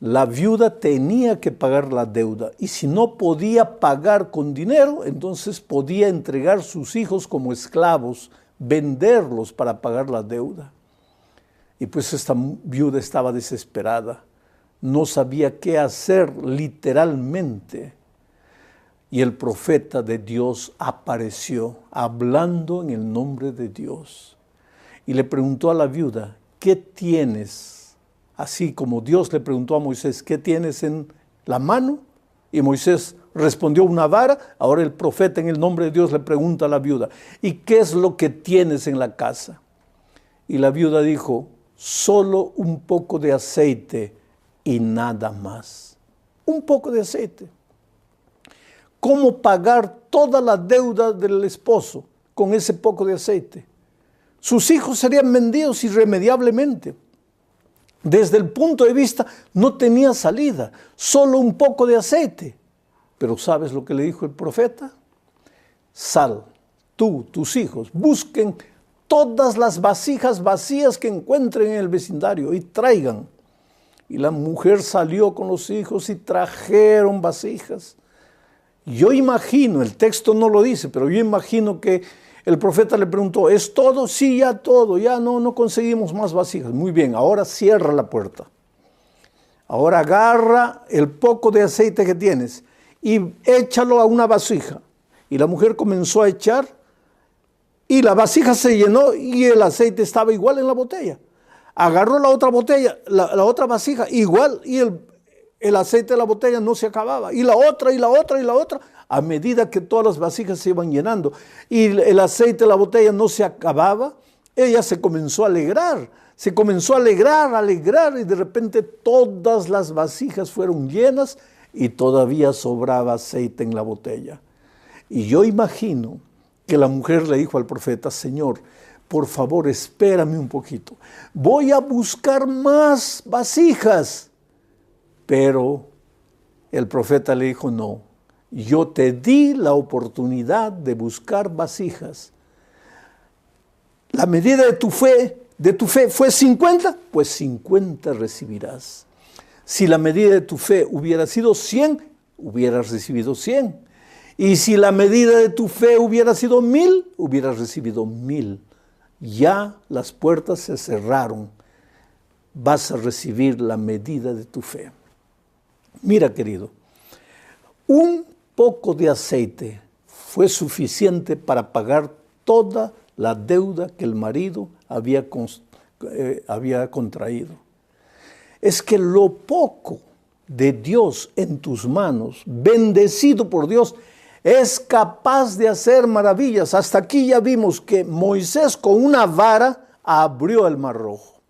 La viuda tenía que pagar la deuda y si no podía pagar con dinero, entonces podía entregar sus hijos como esclavos, venderlos para pagar la deuda. Y pues esta viuda estaba desesperada, no sabía qué hacer literalmente. Y el profeta de Dios apareció hablando en el nombre de Dios. Y le preguntó a la viuda, ¿qué tienes? Así como Dios le preguntó a Moisés, ¿qué tienes en la mano? Y Moisés respondió una vara. Ahora el profeta en el nombre de Dios le pregunta a la viuda, ¿y qué es lo que tienes en la casa? Y la viuda dijo, solo un poco de aceite y nada más. Un poco de aceite. ¿Cómo pagar toda la deuda del esposo con ese poco de aceite? Sus hijos serían vendidos irremediablemente. Desde el punto de vista, no tenía salida, solo un poco de aceite. Pero ¿sabes lo que le dijo el profeta? Sal, tú, tus hijos, busquen todas las vasijas vacías que encuentren en el vecindario y traigan. Y la mujer salió con los hijos y trajeron vasijas. Yo imagino, el texto no lo dice, pero yo imagino que el profeta le preguntó, ¿es todo? Sí, ya todo, ya no conseguimos más vasijas. Muy bien, ahora cierra la puerta. Ahora agarra el poco de aceite que tienes y échalo a una vasija. Y la mujer comenzó a echar y la vasija se llenó y el aceite estaba igual en la botella. Agarró la otra botella, la otra vasija igual y el aceite de la botella no se acababa. Y la otra, y la otra, y la otra. A medida que todas las vasijas se iban llenando y el aceite de la botella no se acababa, ella se comenzó a alegrar. Se comenzó a alegrar y de repente todas las vasijas fueron llenas y todavía sobraba aceite en la botella. Y yo imagino que la mujer le dijo al profeta, Señor, por favor, espérame un poquito. Voy a buscar más vasijas. Pero el profeta le dijo, no, yo te di la oportunidad de buscar vasijas. La medida de tu fe fue 50, pues 50 recibirás. Si la medida de tu fe hubiera sido 100, hubieras recibido 100. Y si la medida de tu fe hubiera sido 1000, hubieras recibido 1000. Ya las puertas se cerraron. Vas a recibir la medida de tu fe. Mira, querido, un poco de aceite fue suficiente para pagar toda la deuda que el marido había contraído. Es que lo poco de Dios en tus manos, bendecido por Dios, es capaz de hacer maravillas. Hasta aquí ya vimos que Moisés con una vara abrió el Mar Rojo.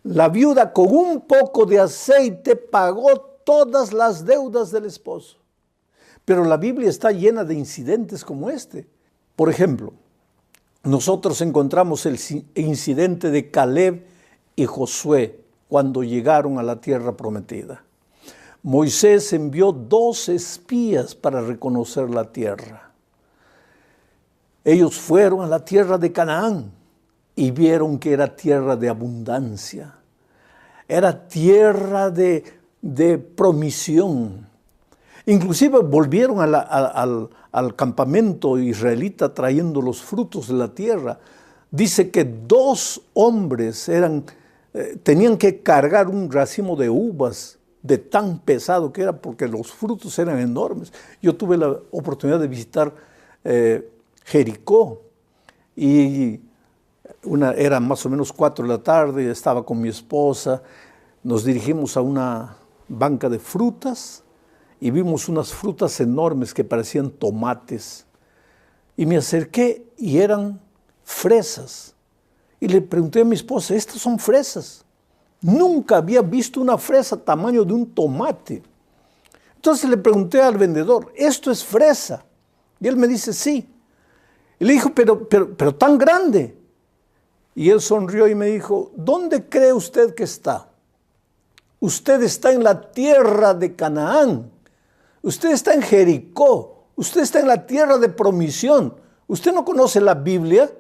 La viuda con un poco de aceite pagó todas las deudas del esposo. Pero la Biblia está llena de incidentes como este. Por ejemplo, nosotros encontramos el incidente de Caleb y Josué cuando llegaron a la tierra prometida. Moisés envió 2 espías para reconocer la tierra. Ellos fueron a la tierra de Canaán y vieron que era tierra de abundancia. Era tierra de promisión. Inclusive volvieron al campamento israelita trayendo los frutos de la tierra. Dice que 2 hombres tenían que cargar un racimo de uvas de tan pesado que era, porque los frutos eran enormes. Yo tuve la oportunidad de visitar Jericó y era más o menos 4 de la tarde, estaba con mi esposa, nos dirigimos a una banca de frutas y vimos unas frutas enormes que parecían tomates. Y me acerqué y eran fresas. Y le pregunté a mi esposa, ¿estas son fresas? Nunca había visto una fresa tamaño de un tomate. Entonces le pregunté al vendedor, ¿esto es fresa? Y él me dice, sí. Y le dijo, pero tan grande. Y él sonrió y me dijo, ¿dónde cree usted que está? Usted está en la tierra de Canaán. Usted está en Jericó. Usted está en la tierra de promisión. ¿Usted no conoce la Biblia?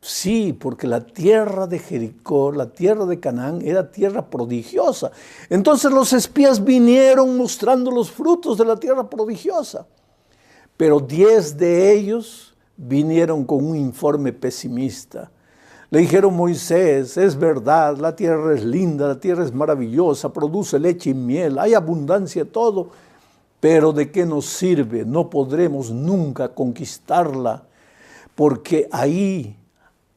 Sí, porque la tierra de Jericó, la tierra de Canaán, era tierra prodigiosa. Entonces los espías vinieron mostrando los frutos de la tierra prodigiosa. Pero 10 de ellos vinieron con un informe pesimista. Le dijeron, Moisés, es verdad, la tierra es linda, la tierra es maravillosa, produce leche y miel, hay abundancia de todo, pero ¿de qué nos sirve? No podremos nunca conquistarla, porque ahí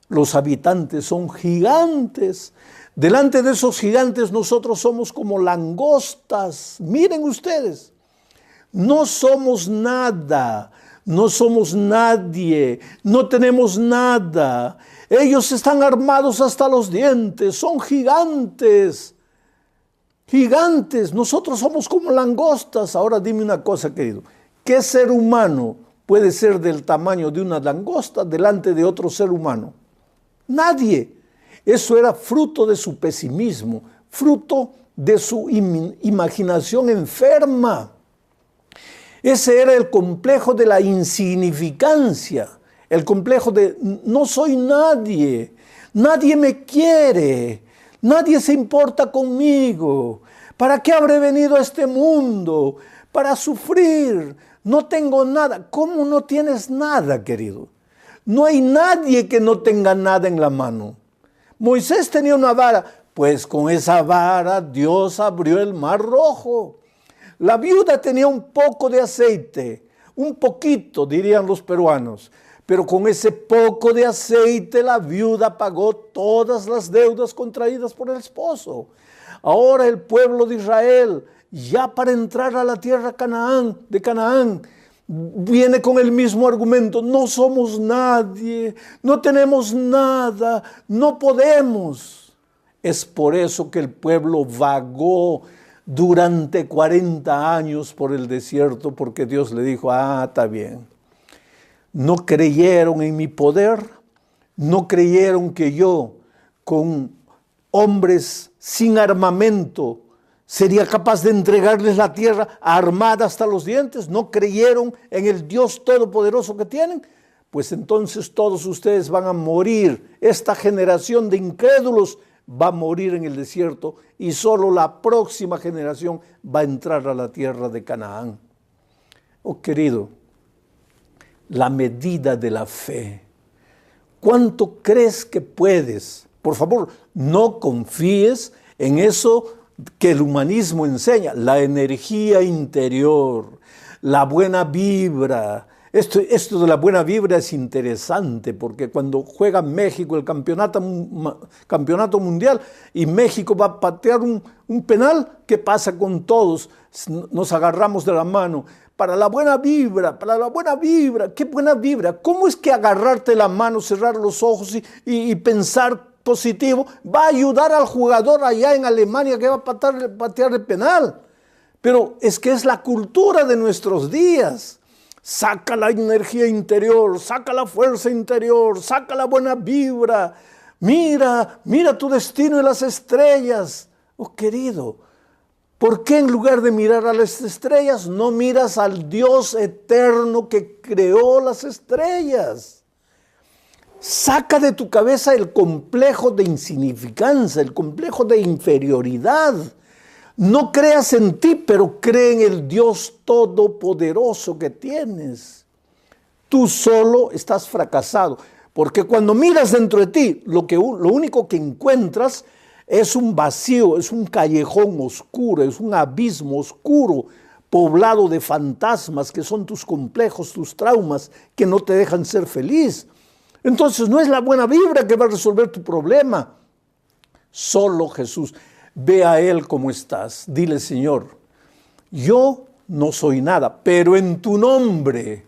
los habitantes son gigantes. Delante de esos gigantes nosotros somos como langostas. Miren ustedes, No somos nada, no somos nadie, no tenemos nada. Ellos están armados hasta los dientes, son gigantes, gigantes. Nosotros somos como langostas. Ahora dime una cosa, querido. ¿Qué ser humano puede ser del tamaño de una langosta delante de otro ser humano? Nadie. Eso era fruto de su pesimismo, fruto de su imaginación enferma. Ese era el complejo de la insignificancia, el complejo de no soy nadie, nadie me quiere, nadie se importa conmigo. ¿Para qué habré venido a este mundo? Para sufrir. No tengo nada. ¿Cómo no tienes nada, querido? No hay nadie que no tenga nada en la mano. Moisés tenía una vara, pues con esa vara Dios abrió el mar rojo. La viuda tenía un poco de aceite, un poquito, dirían los peruanos, pero con ese poco de aceite la viuda pagó todas las deudas contraídas por el esposo. Ahora el pueblo de Israel, ya para entrar a la tierra de Canaán, viene con el mismo argumento: no somos nadie, no tenemos nada, no podemos. Es por eso que el pueblo vagó durante 40 años por el desierto, porque Dios le dijo: está bien. No creyeron en mi poder, no creyeron que yo, con hombres sin armamento, sería capaz de entregarles la tierra armada hasta los dientes. No creyeron en el Dios todopoderoso que tienen. Pues entonces todos ustedes van a morir. Esta generación de incrédulos va a morir en el desierto y solo la próxima generación va a entrar a la tierra de Canaán. Oh querido, la medida de la fe. ¿Cuánto crees que puedes? Por favor, no confíes en eso que el humanismo enseña, la energía interior, la buena vibra. Esto de la buena vibra es interesante, porque cuando juega México el campeonato mundial y México va a patear un penal, ¿qué pasa con todos? Nos agarramos de la mano. Para la buena vibra, ¿qué buena vibra? ¿Cómo es que agarrarte la mano, cerrar los ojos y pensar positivo va a ayudar al jugador allá en Alemania que va a patear el penal? Pero es que es la cultura de nuestros días. Saca la energía interior, saca la fuerza interior, saca la buena vibra. Mira tu destino en las estrellas. Oh querido, ¿por qué en lugar de mirar a las estrellas no miras al Dios eterno que creó las estrellas? Saca de tu cabeza el complejo de insignificancia, el complejo de inferioridad. No creas en ti, pero cree en el Dios todopoderoso que tienes. Tú solo estás fracasado, porque cuando miras dentro de ti, lo único que encuentras es un vacío, es un callejón oscuro, es un abismo oscuro, poblado de fantasmas que son tus complejos, tus traumas, que no te dejan ser feliz. Entonces no es la buena vibra que va a resolver tu problema. Solo Jesús. Ve a Él como estás. Dile: Señor, yo no soy nada, pero en tu nombre.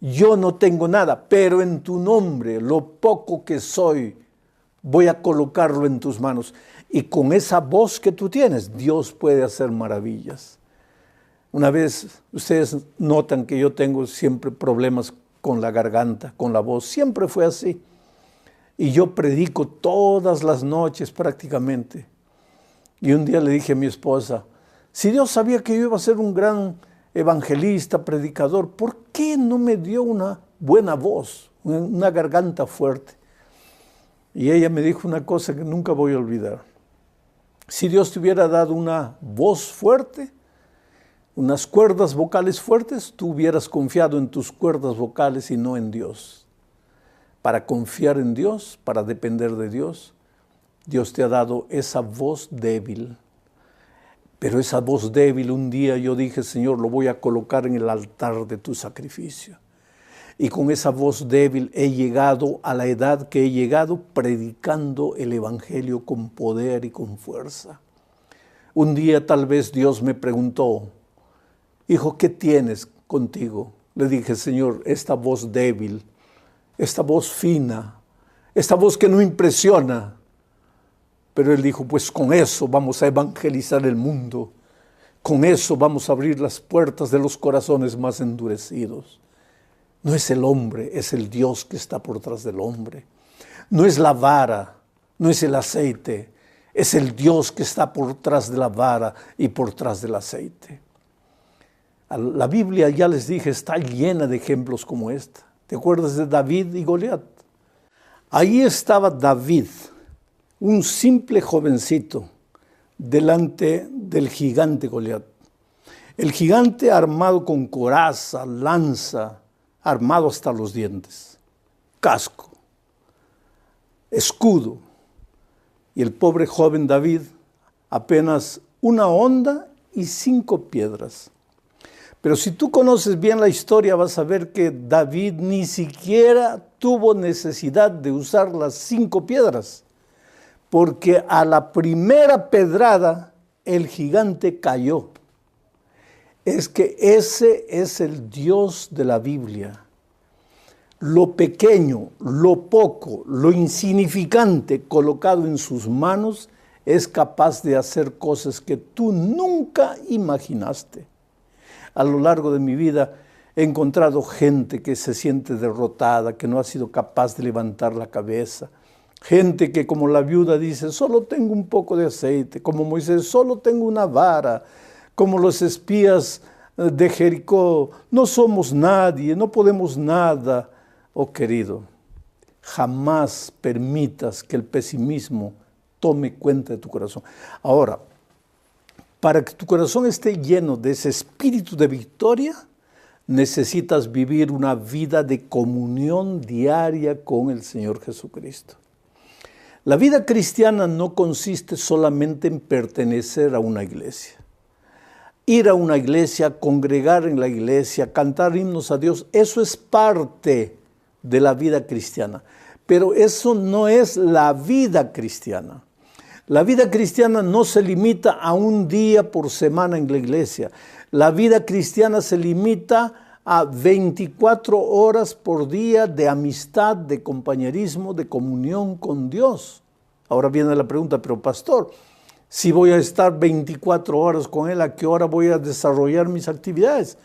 Yo no tengo nada, pero en tu nombre, lo poco que soy, voy a colocarlo en tus manos. Y con esa voz que tú tienes, Dios puede hacer maravillas. Una vez, ustedes notan que yo tengo siempre problemas con la garganta, con la voz. Siempre fue así. Y yo predico todas las noches prácticamente. Y un día le dije a mi esposa: si Dios sabía que yo iba a ser un gran evangelista, predicador, ¿por qué no me dio una buena voz, una garganta fuerte? Y ella me dijo una cosa que nunca voy a olvidar. Si Dios te hubiera dado una voz fuerte, unas cuerdas vocales fuertes, tú hubieras confiado en tus cuerdas vocales y no en Dios. Para confiar en Dios, para depender de Dios, Dios te ha dado esa voz débil. Pero esa voz débil, un día yo dije: Señor, lo voy a colocar en el altar de tu sacrificio. Y con esa voz débil he llegado a la edad que he llegado, predicando el evangelio con poder y con fuerza. Un día tal vez Dios me preguntó: hijo, ¿qué tienes contigo? Le dije, Señor, esta voz débil, esta voz fina, esta voz que no impresiona. Pero él dijo, pues con eso vamos a evangelizar el mundo. Con eso vamos a abrir las puertas de los corazones más endurecidos. No es el hombre, es el Dios que está por detrás del hombre. No es la vara, no es el aceite, es el Dios que está por detrás de la vara y por detrás del aceite. La Biblia, ya les dije, está llena de ejemplos como esta. ¿Te acuerdas de David y Goliat? Ahí estaba David, un simple jovencito, delante del gigante Goliat. El gigante armado con coraza, lanza, armado hasta los dientes, casco, escudo. Y el pobre joven David, apenas una honda y 5 piedras. Pero si tú conoces bien la historia, vas a ver que David ni siquiera tuvo necesidad de usar las 5 piedras, porque a la primera pedrada el gigante cayó. Es que ese es el Dios de la Biblia. Lo pequeño, lo poco, lo insignificante colocado en sus manos es capaz de hacer cosas que tú nunca imaginaste. A lo largo de mi vida he encontrado gente que se siente derrotada, que no ha sido capaz de levantar la cabeza. Gente que, como la viuda, dice, solo tengo un poco de aceite. Como Moisés, solo tengo una vara. Como los espías de Jericó, no somos nadie, no podemos nada. Oh querido, jamás permitas que el pesimismo tome cuenta de tu corazón. Ahora, para que tu corazón esté lleno de ese espíritu de victoria, necesitas vivir una vida de comunión diaria con el Señor Jesucristo. La vida cristiana no consiste solamente en pertenecer a una iglesia. Ir a una iglesia, congregar en la iglesia, cantar himnos a Dios, eso es parte de la vida cristiana. Pero eso no es la vida cristiana. La vida cristiana no se limita a un día por semana en la iglesia. La vida cristiana se limita a 24 horas por día de amistad, de compañerismo, de comunión con Dios. Ahora viene la pregunta, pero pastor, si voy a estar 24 horas con Él, ¿a qué hora voy a desarrollar mis actividades?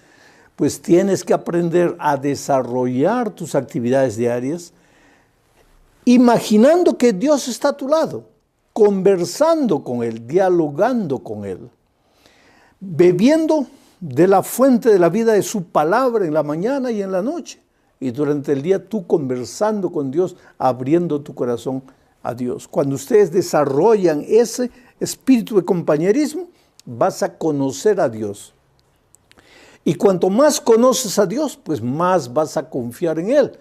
Pues tienes que aprender a desarrollar tus actividades diarias, imaginando que Dios está a tu lado, conversando con Él, dialogando con Él, bebiendo de la fuente de la vida de su palabra en la mañana y en la noche. Y durante el día tú conversando con Dios, abriendo tu corazón a Dios. Cuando ustedes desarrollan ese espíritu de compañerismo, vas a conocer a Dios. Y cuanto más conoces a Dios, pues más vas a confiar en Él.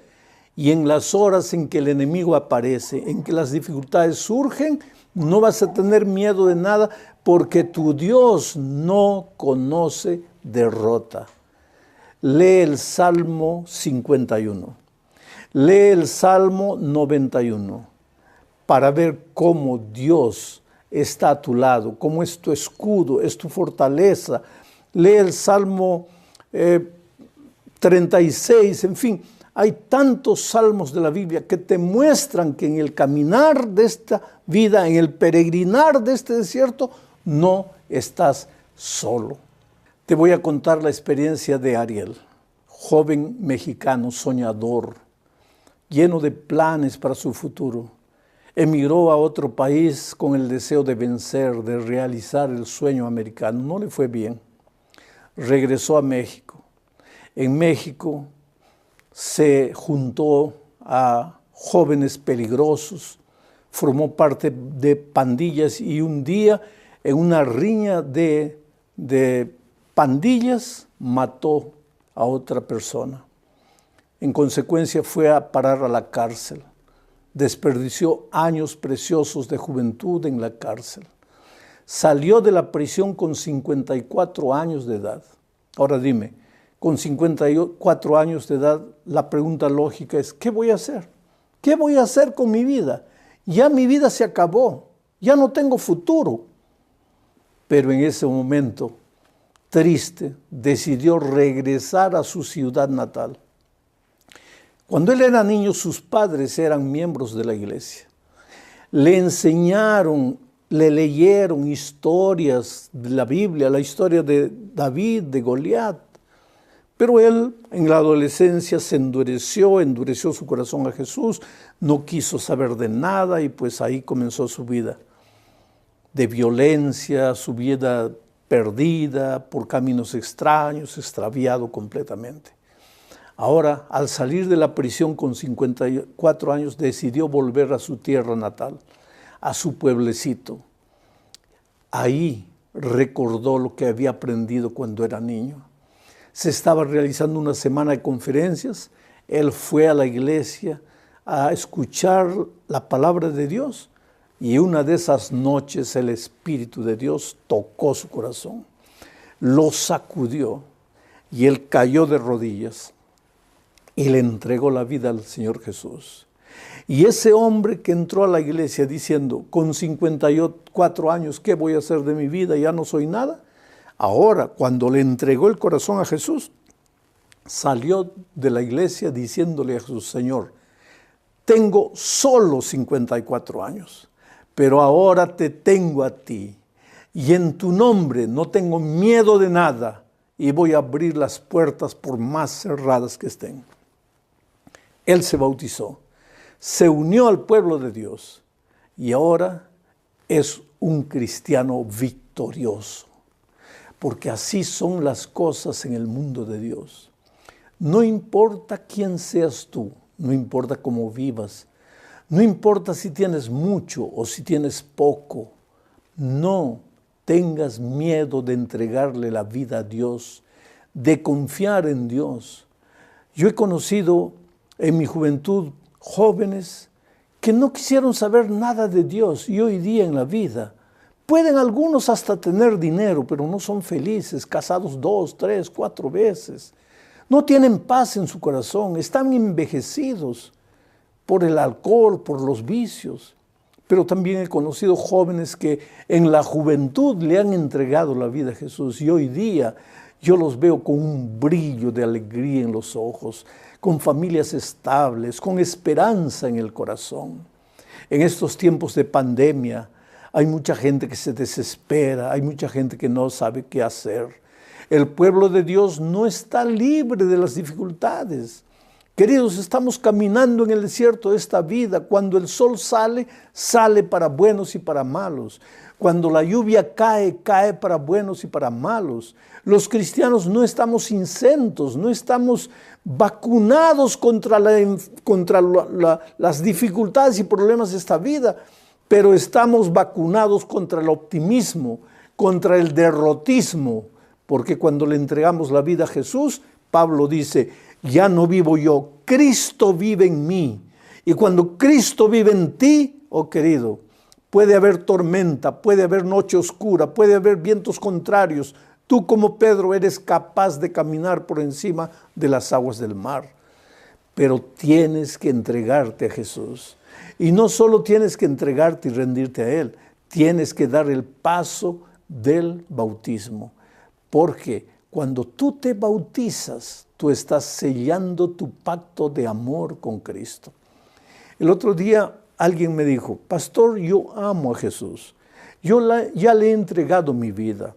Y en las horas en que el enemigo aparece, en que las dificultades surgen, no vas a tener miedo de nada, porque tu Dios no conoce derrota. Lee el Salmo 51. Lee el Salmo 91 para ver cómo Dios está a tu lado, cómo es tu escudo, es tu fortaleza. Lee el Salmo 36, en fin. Hay tantos salmos de la Biblia que te muestran que en el caminar de esta vida, en el peregrinar de este desierto, no estás solo. Te voy a contar la experiencia de Ariel, joven mexicano, soñador, lleno de planes para su futuro. Emigró a otro país con el deseo de vencer, de realizar el sueño americano. No le fue bien. Regresó a México. En México se juntó a jóvenes peligrosos, formó parte de pandillas y un día en una riña de pandillas mató a otra persona. En consecuencia fue a parar a la cárcel. Desperdició años preciosos de juventud en la cárcel. Salió de la prisión con 54 años de edad. Ahora dime, con 54 años de edad, la pregunta lógica es, ¿qué voy a hacer? ¿Qué voy a hacer con mi vida? Ya mi vida se acabó, ya no tengo futuro. Pero en ese momento triste, decidió regresar a su ciudad natal. Cuando él era niño, sus padres eran miembros de la iglesia. Le enseñaron, le leyeron historias de la Biblia, la historia de David, de Goliat. Pero él en la adolescencia se endureció su corazón a Jesús, no quiso saber de nada y pues ahí comenzó su vida de violencia, su vida perdida por caminos extraños, extraviado completamente. Ahora, al salir de la prisión con 54 años, decidió volver a su tierra natal, a su pueblecito. Ahí recordó lo que había aprendido cuando era niño. Se estaba realizando una semana de conferencias. Él fue a la iglesia a escuchar la palabra de Dios. Y una de esas noches el Espíritu de Dios tocó su corazón, lo sacudió y él cayó de rodillas y le entregó la vida al Señor Jesús. Y ese hombre que entró a la iglesia diciendo, con 54 años, ¿qué voy a hacer de mi vida? Ya no soy nada. Ahora, cuando le entregó el corazón a Jesús, salió de la iglesia diciéndole a Jesús, Señor, tengo solo 54 años. Pero ahora te tengo a ti y en tu nombre no tengo miedo de nada y voy a abrir las puertas por más cerradas que estén. Él se bautizó, se unió al pueblo de Dios y ahora es un cristiano victorioso, porque así son las cosas en el mundo de Dios. No importa quién seas tú, no importa cómo vivas, no importa si tienes mucho o si tienes poco, no tengas miedo de entregarle la vida a Dios, de confiar en Dios. Yo he conocido en mi juventud jóvenes que no quisieron saber nada de Dios y hoy día en la vida pueden algunos hasta tener dinero, pero no son felices, casados 2, 3, 4 veces. No tienen paz en su corazón, están envejecidos por el alcohol, por los vicios. Pero también he conocido jóvenes que en la juventud le han entregado la vida a Jesús y hoy día yo los veo con un brillo de alegría en los ojos, con familias estables, con esperanza en el corazón. En estos tiempos de pandemia hay mucha gente que se desespera, hay mucha gente que no sabe qué hacer. El pueblo de Dios no está libre de las dificultades. Queridos, estamos caminando en el desierto de esta vida. Cuando el sol sale, sale para buenos y para malos. Cuando la lluvia cae, cae para buenos y para malos. Los cristianos no estamos incentos, no estamos vacunados contra las dificultades y problemas de esta vida, pero estamos vacunados contra el optimismo, contra el derrotismo, porque cuando le entregamos la vida a Jesús, Pablo dice, ya no vivo yo, Cristo vive en mí. Y cuando Cristo vive en ti, oh querido, puede haber tormenta, puede haber noche oscura, puede haber vientos contrarios. Tú como Pedro eres capaz de caminar por encima de las aguas del mar. Pero tienes que entregarte a Jesús. Y no solo tienes que entregarte y rendirte a Él, tienes que dar el paso del bautismo. Porque cuando tú te bautizas, tú estás sellando tu pacto de amor con Cristo. El otro día alguien me dijo, pastor, yo amo a Jesús. Ya le he entregado mi vida.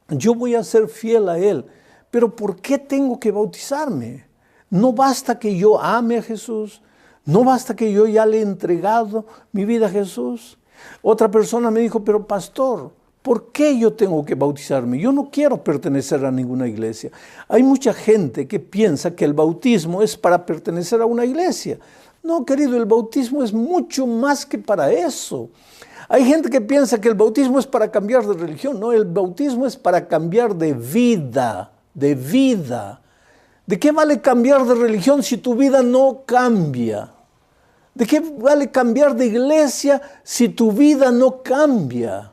Yo voy a ser fiel a Él. Pero ¿por qué tengo que bautizarme? No basta que yo ame a Jesús. No basta que yo ya le he entregado mi vida a Jesús. Otra persona me dijo, pero pastor, ¿por qué yo tengo que bautizarme? Yo no quiero pertenecer a ninguna iglesia. Hay mucha gente que piensa que el bautismo es para pertenecer a una iglesia. No, querido, el bautismo es mucho más que para eso. Hay gente que piensa que el bautismo es para cambiar de religión. No, el bautismo es para cambiar de vida, de vida. ¿De qué vale cambiar de religión si tu vida no cambia? ¿De qué vale cambiar de iglesia si tu vida no cambia?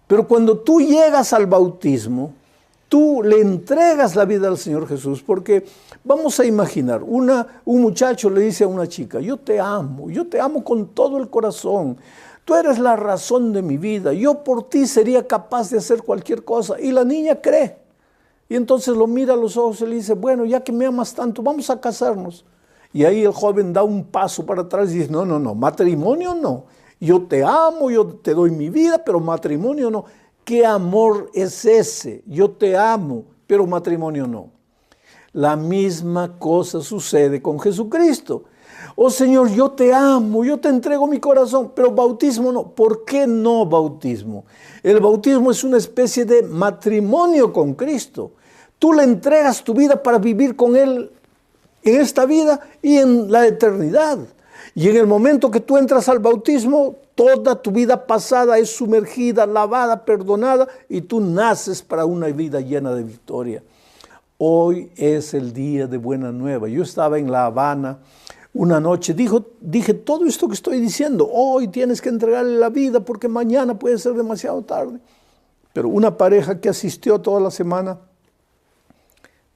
Pero cuando tú llegas al bautismo, tú le entregas la vida al Señor Jesús, porque vamos a imaginar, un muchacho le dice a una chica, yo te amo con todo el corazón, tú eres la razón de mi vida, yo por ti sería capaz de hacer cualquier cosa, y la niña cree. Y entonces lo mira a los ojos y le dice, bueno, ya que me amas tanto, vamos a casarnos. Y ahí el joven da un paso para atrás y dice, no, matrimonio no. Yo te amo, yo te doy mi vida, pero matrimonio no. ¿Qué amor es ese? Yo te amo, pero matrimonio no. La misma cosa sucede con Jesucristo. Oh Señor, yo te amo, yo te entrego mi corazón, pero bautismo no. ¿Por qué no bautismo? El bautismo es una especie de matrimonio con Cristo. Tú le entregas tu vida para vivir con Él en esta vida y en la eternidad. Y en el momento que tú entras al bautismo, toda tu vida pasada es sumergida, lavada, perdonada, y tú naces para una vida llena de victoria. Hoy es el día de buena nueva. Yo estaba en La Habana una noche, dije todo esto que estoy diciendo. Hoy tienes que entregarle la vida porque mañana puede ser demasiado tarde. Pero una pareja que asistió toda la semana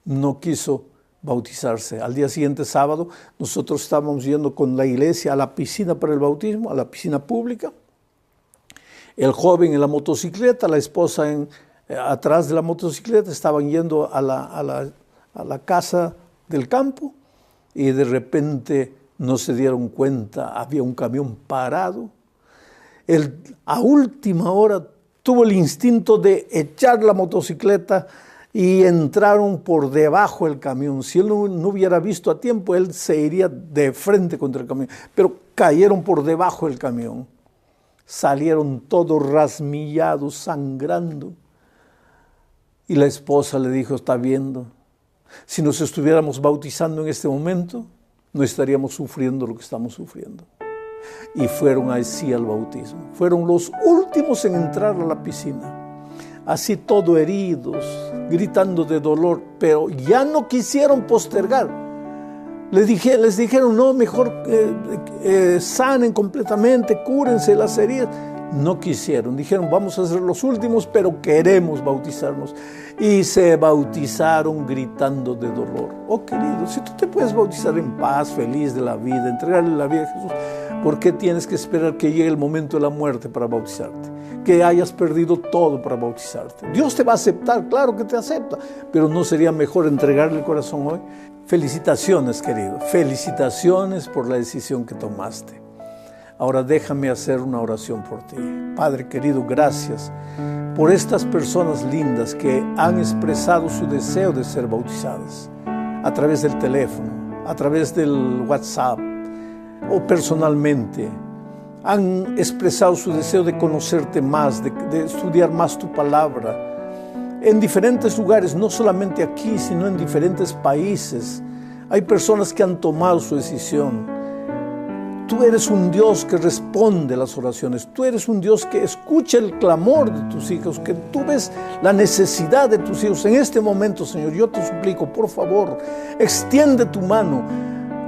no quiso bautizarse. Al día siguiente, sábado, nosotros estábamos yendo con la iglesia a la piscina para el bautismo, a la piscina pública. El joven en la motocicleta, la esposa atrás de la motocicleta, estaban yendo a la casa del campo y de repente no se dieron cuenta, había un camión parado. Él a última hora tuvo el instinto de echar la motocicleta y entraron por debajo del camión. Si él no hubiera visto a tiempo, él se iría de frente contra el camión. Pero cayeron por debajo del camión. Salieron todos rasmillados, sangrando. Y la esposa le dijo, está viendo, si nos estuviéramos bautizando en este momento, no estaríamos sufriendo lo que estamos sufriendo. Y fueron así al bautismo. Fueron los últimos en entrar a la piscina. Así todo heridos, gritando de dolor, pero ya no quisieron postergar. Les dijeron, no, mejor sanen completamente, cúrense las heridas. No quisieron, dijeron, vamos a ser los últimos, pero queremos bautizarnos. Y se bautizaron gritando de dolor. Oh, querido, si tú te puedes bautizar en paz, feliz de la vida, entregarle la vida a Jesús, ¿por qué tienes que esperar que llegue el momento de la muerte para bautizarte? Que hayas perdido todo para bautizarte. Dios te va a aceptar, claro que te acepta, pero ¿no sería mejor entregarle el corazón hoy? Felicitaciones, querido, felicitaciones por la decisión que tomaste. Ahora déjame hacer una oración por ti. Padre querido, gracias por estas personas lindas que han expresado su deseo de ser bautizadas a través del teléfono, a través del WhatsApp o personalmente. Han expresado su deseo de conocerte más, de estudiar más tu palabra. En diferentes lugares, no solamente aquí, sino en diferentes países, hay personas que han tomado su decisión. Tú eres un Dios que responde las oraciones. Tú eres un Dios que escucha el clamor de tus hijos, que tú ves la necesidad de tus hijos. En este momento, Señor, yo te suplico, por favor, extiende tu mano.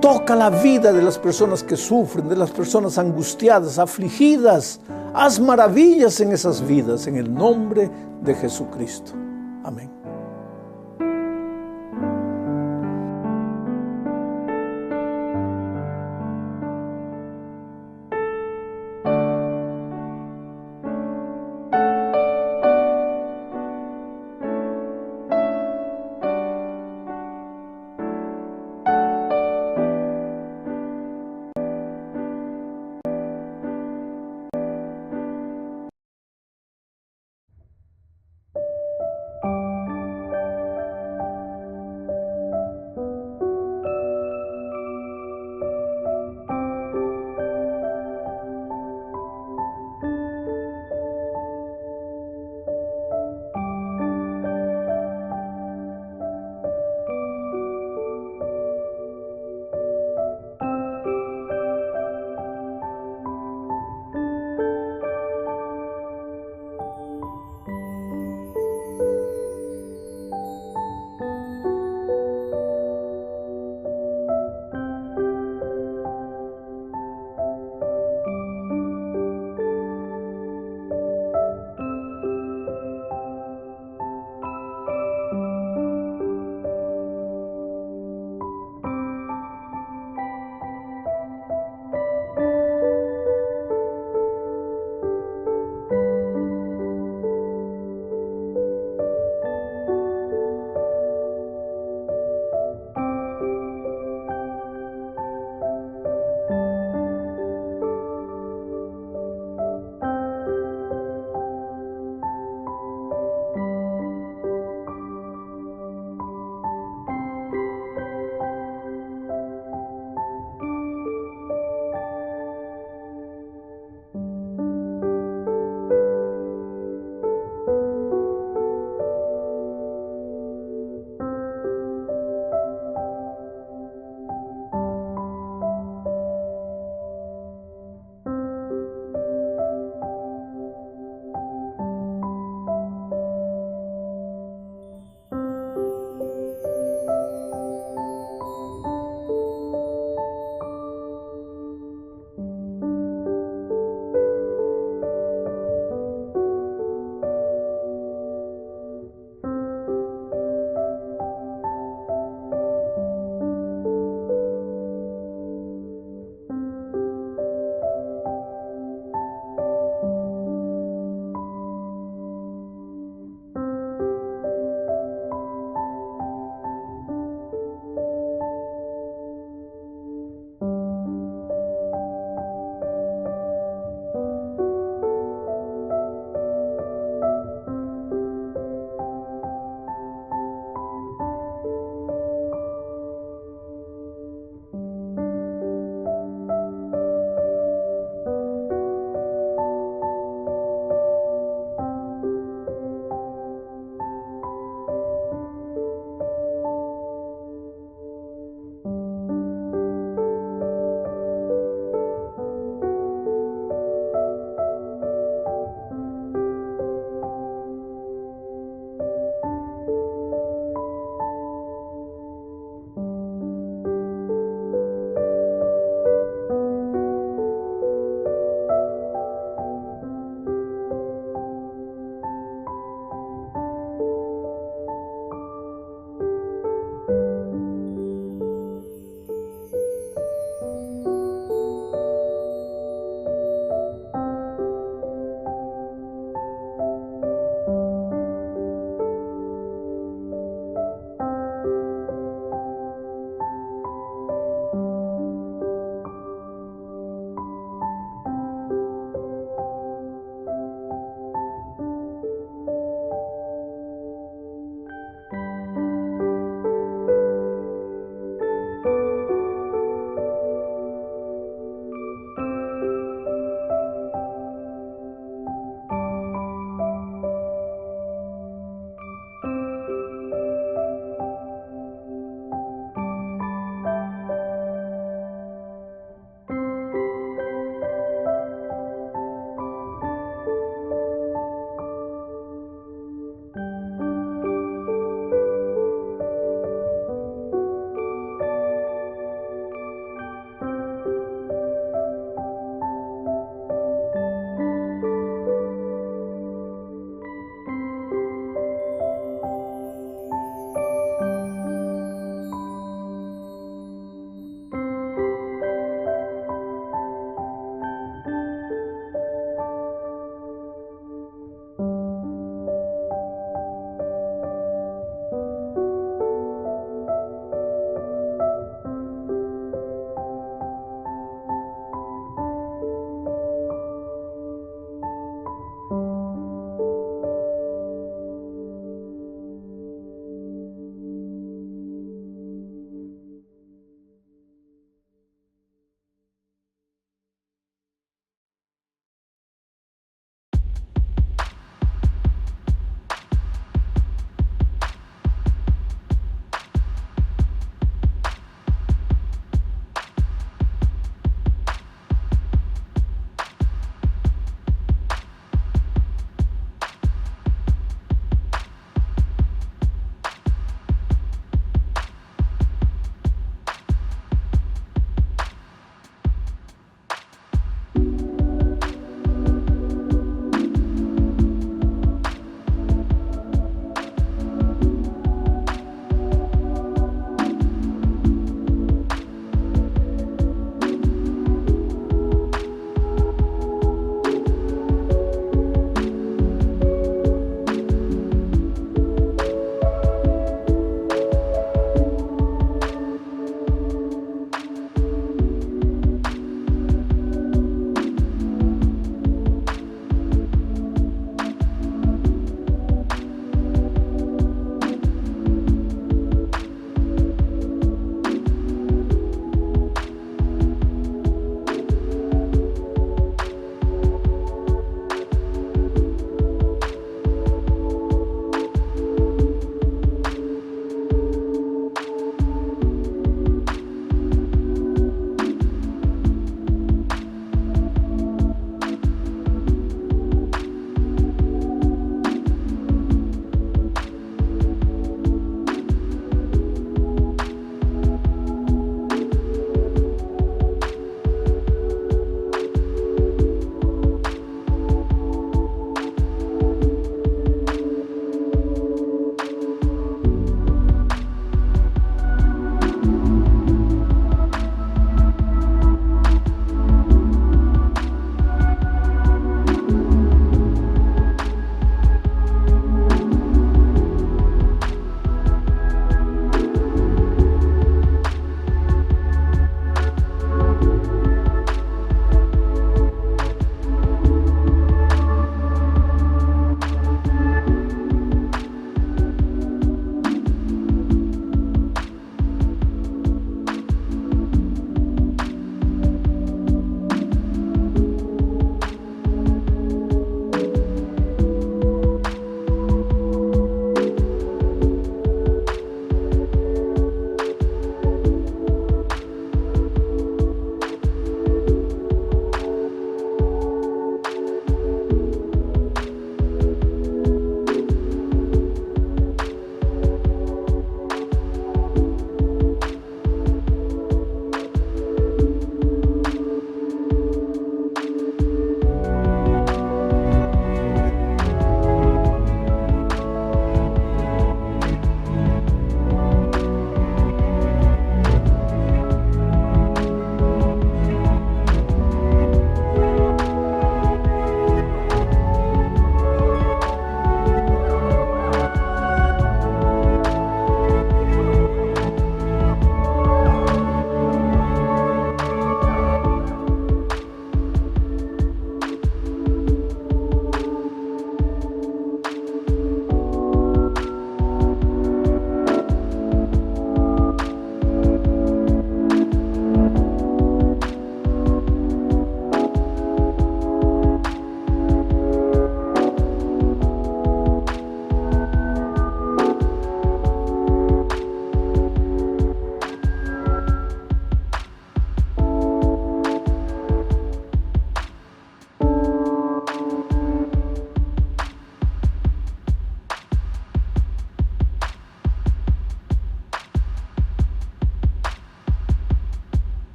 Toca la vida de las personas que sufren, de las personas angustiadas, afligidas. Haz maravillas en esas vidas, en el nombre de Jesucristo. Amén.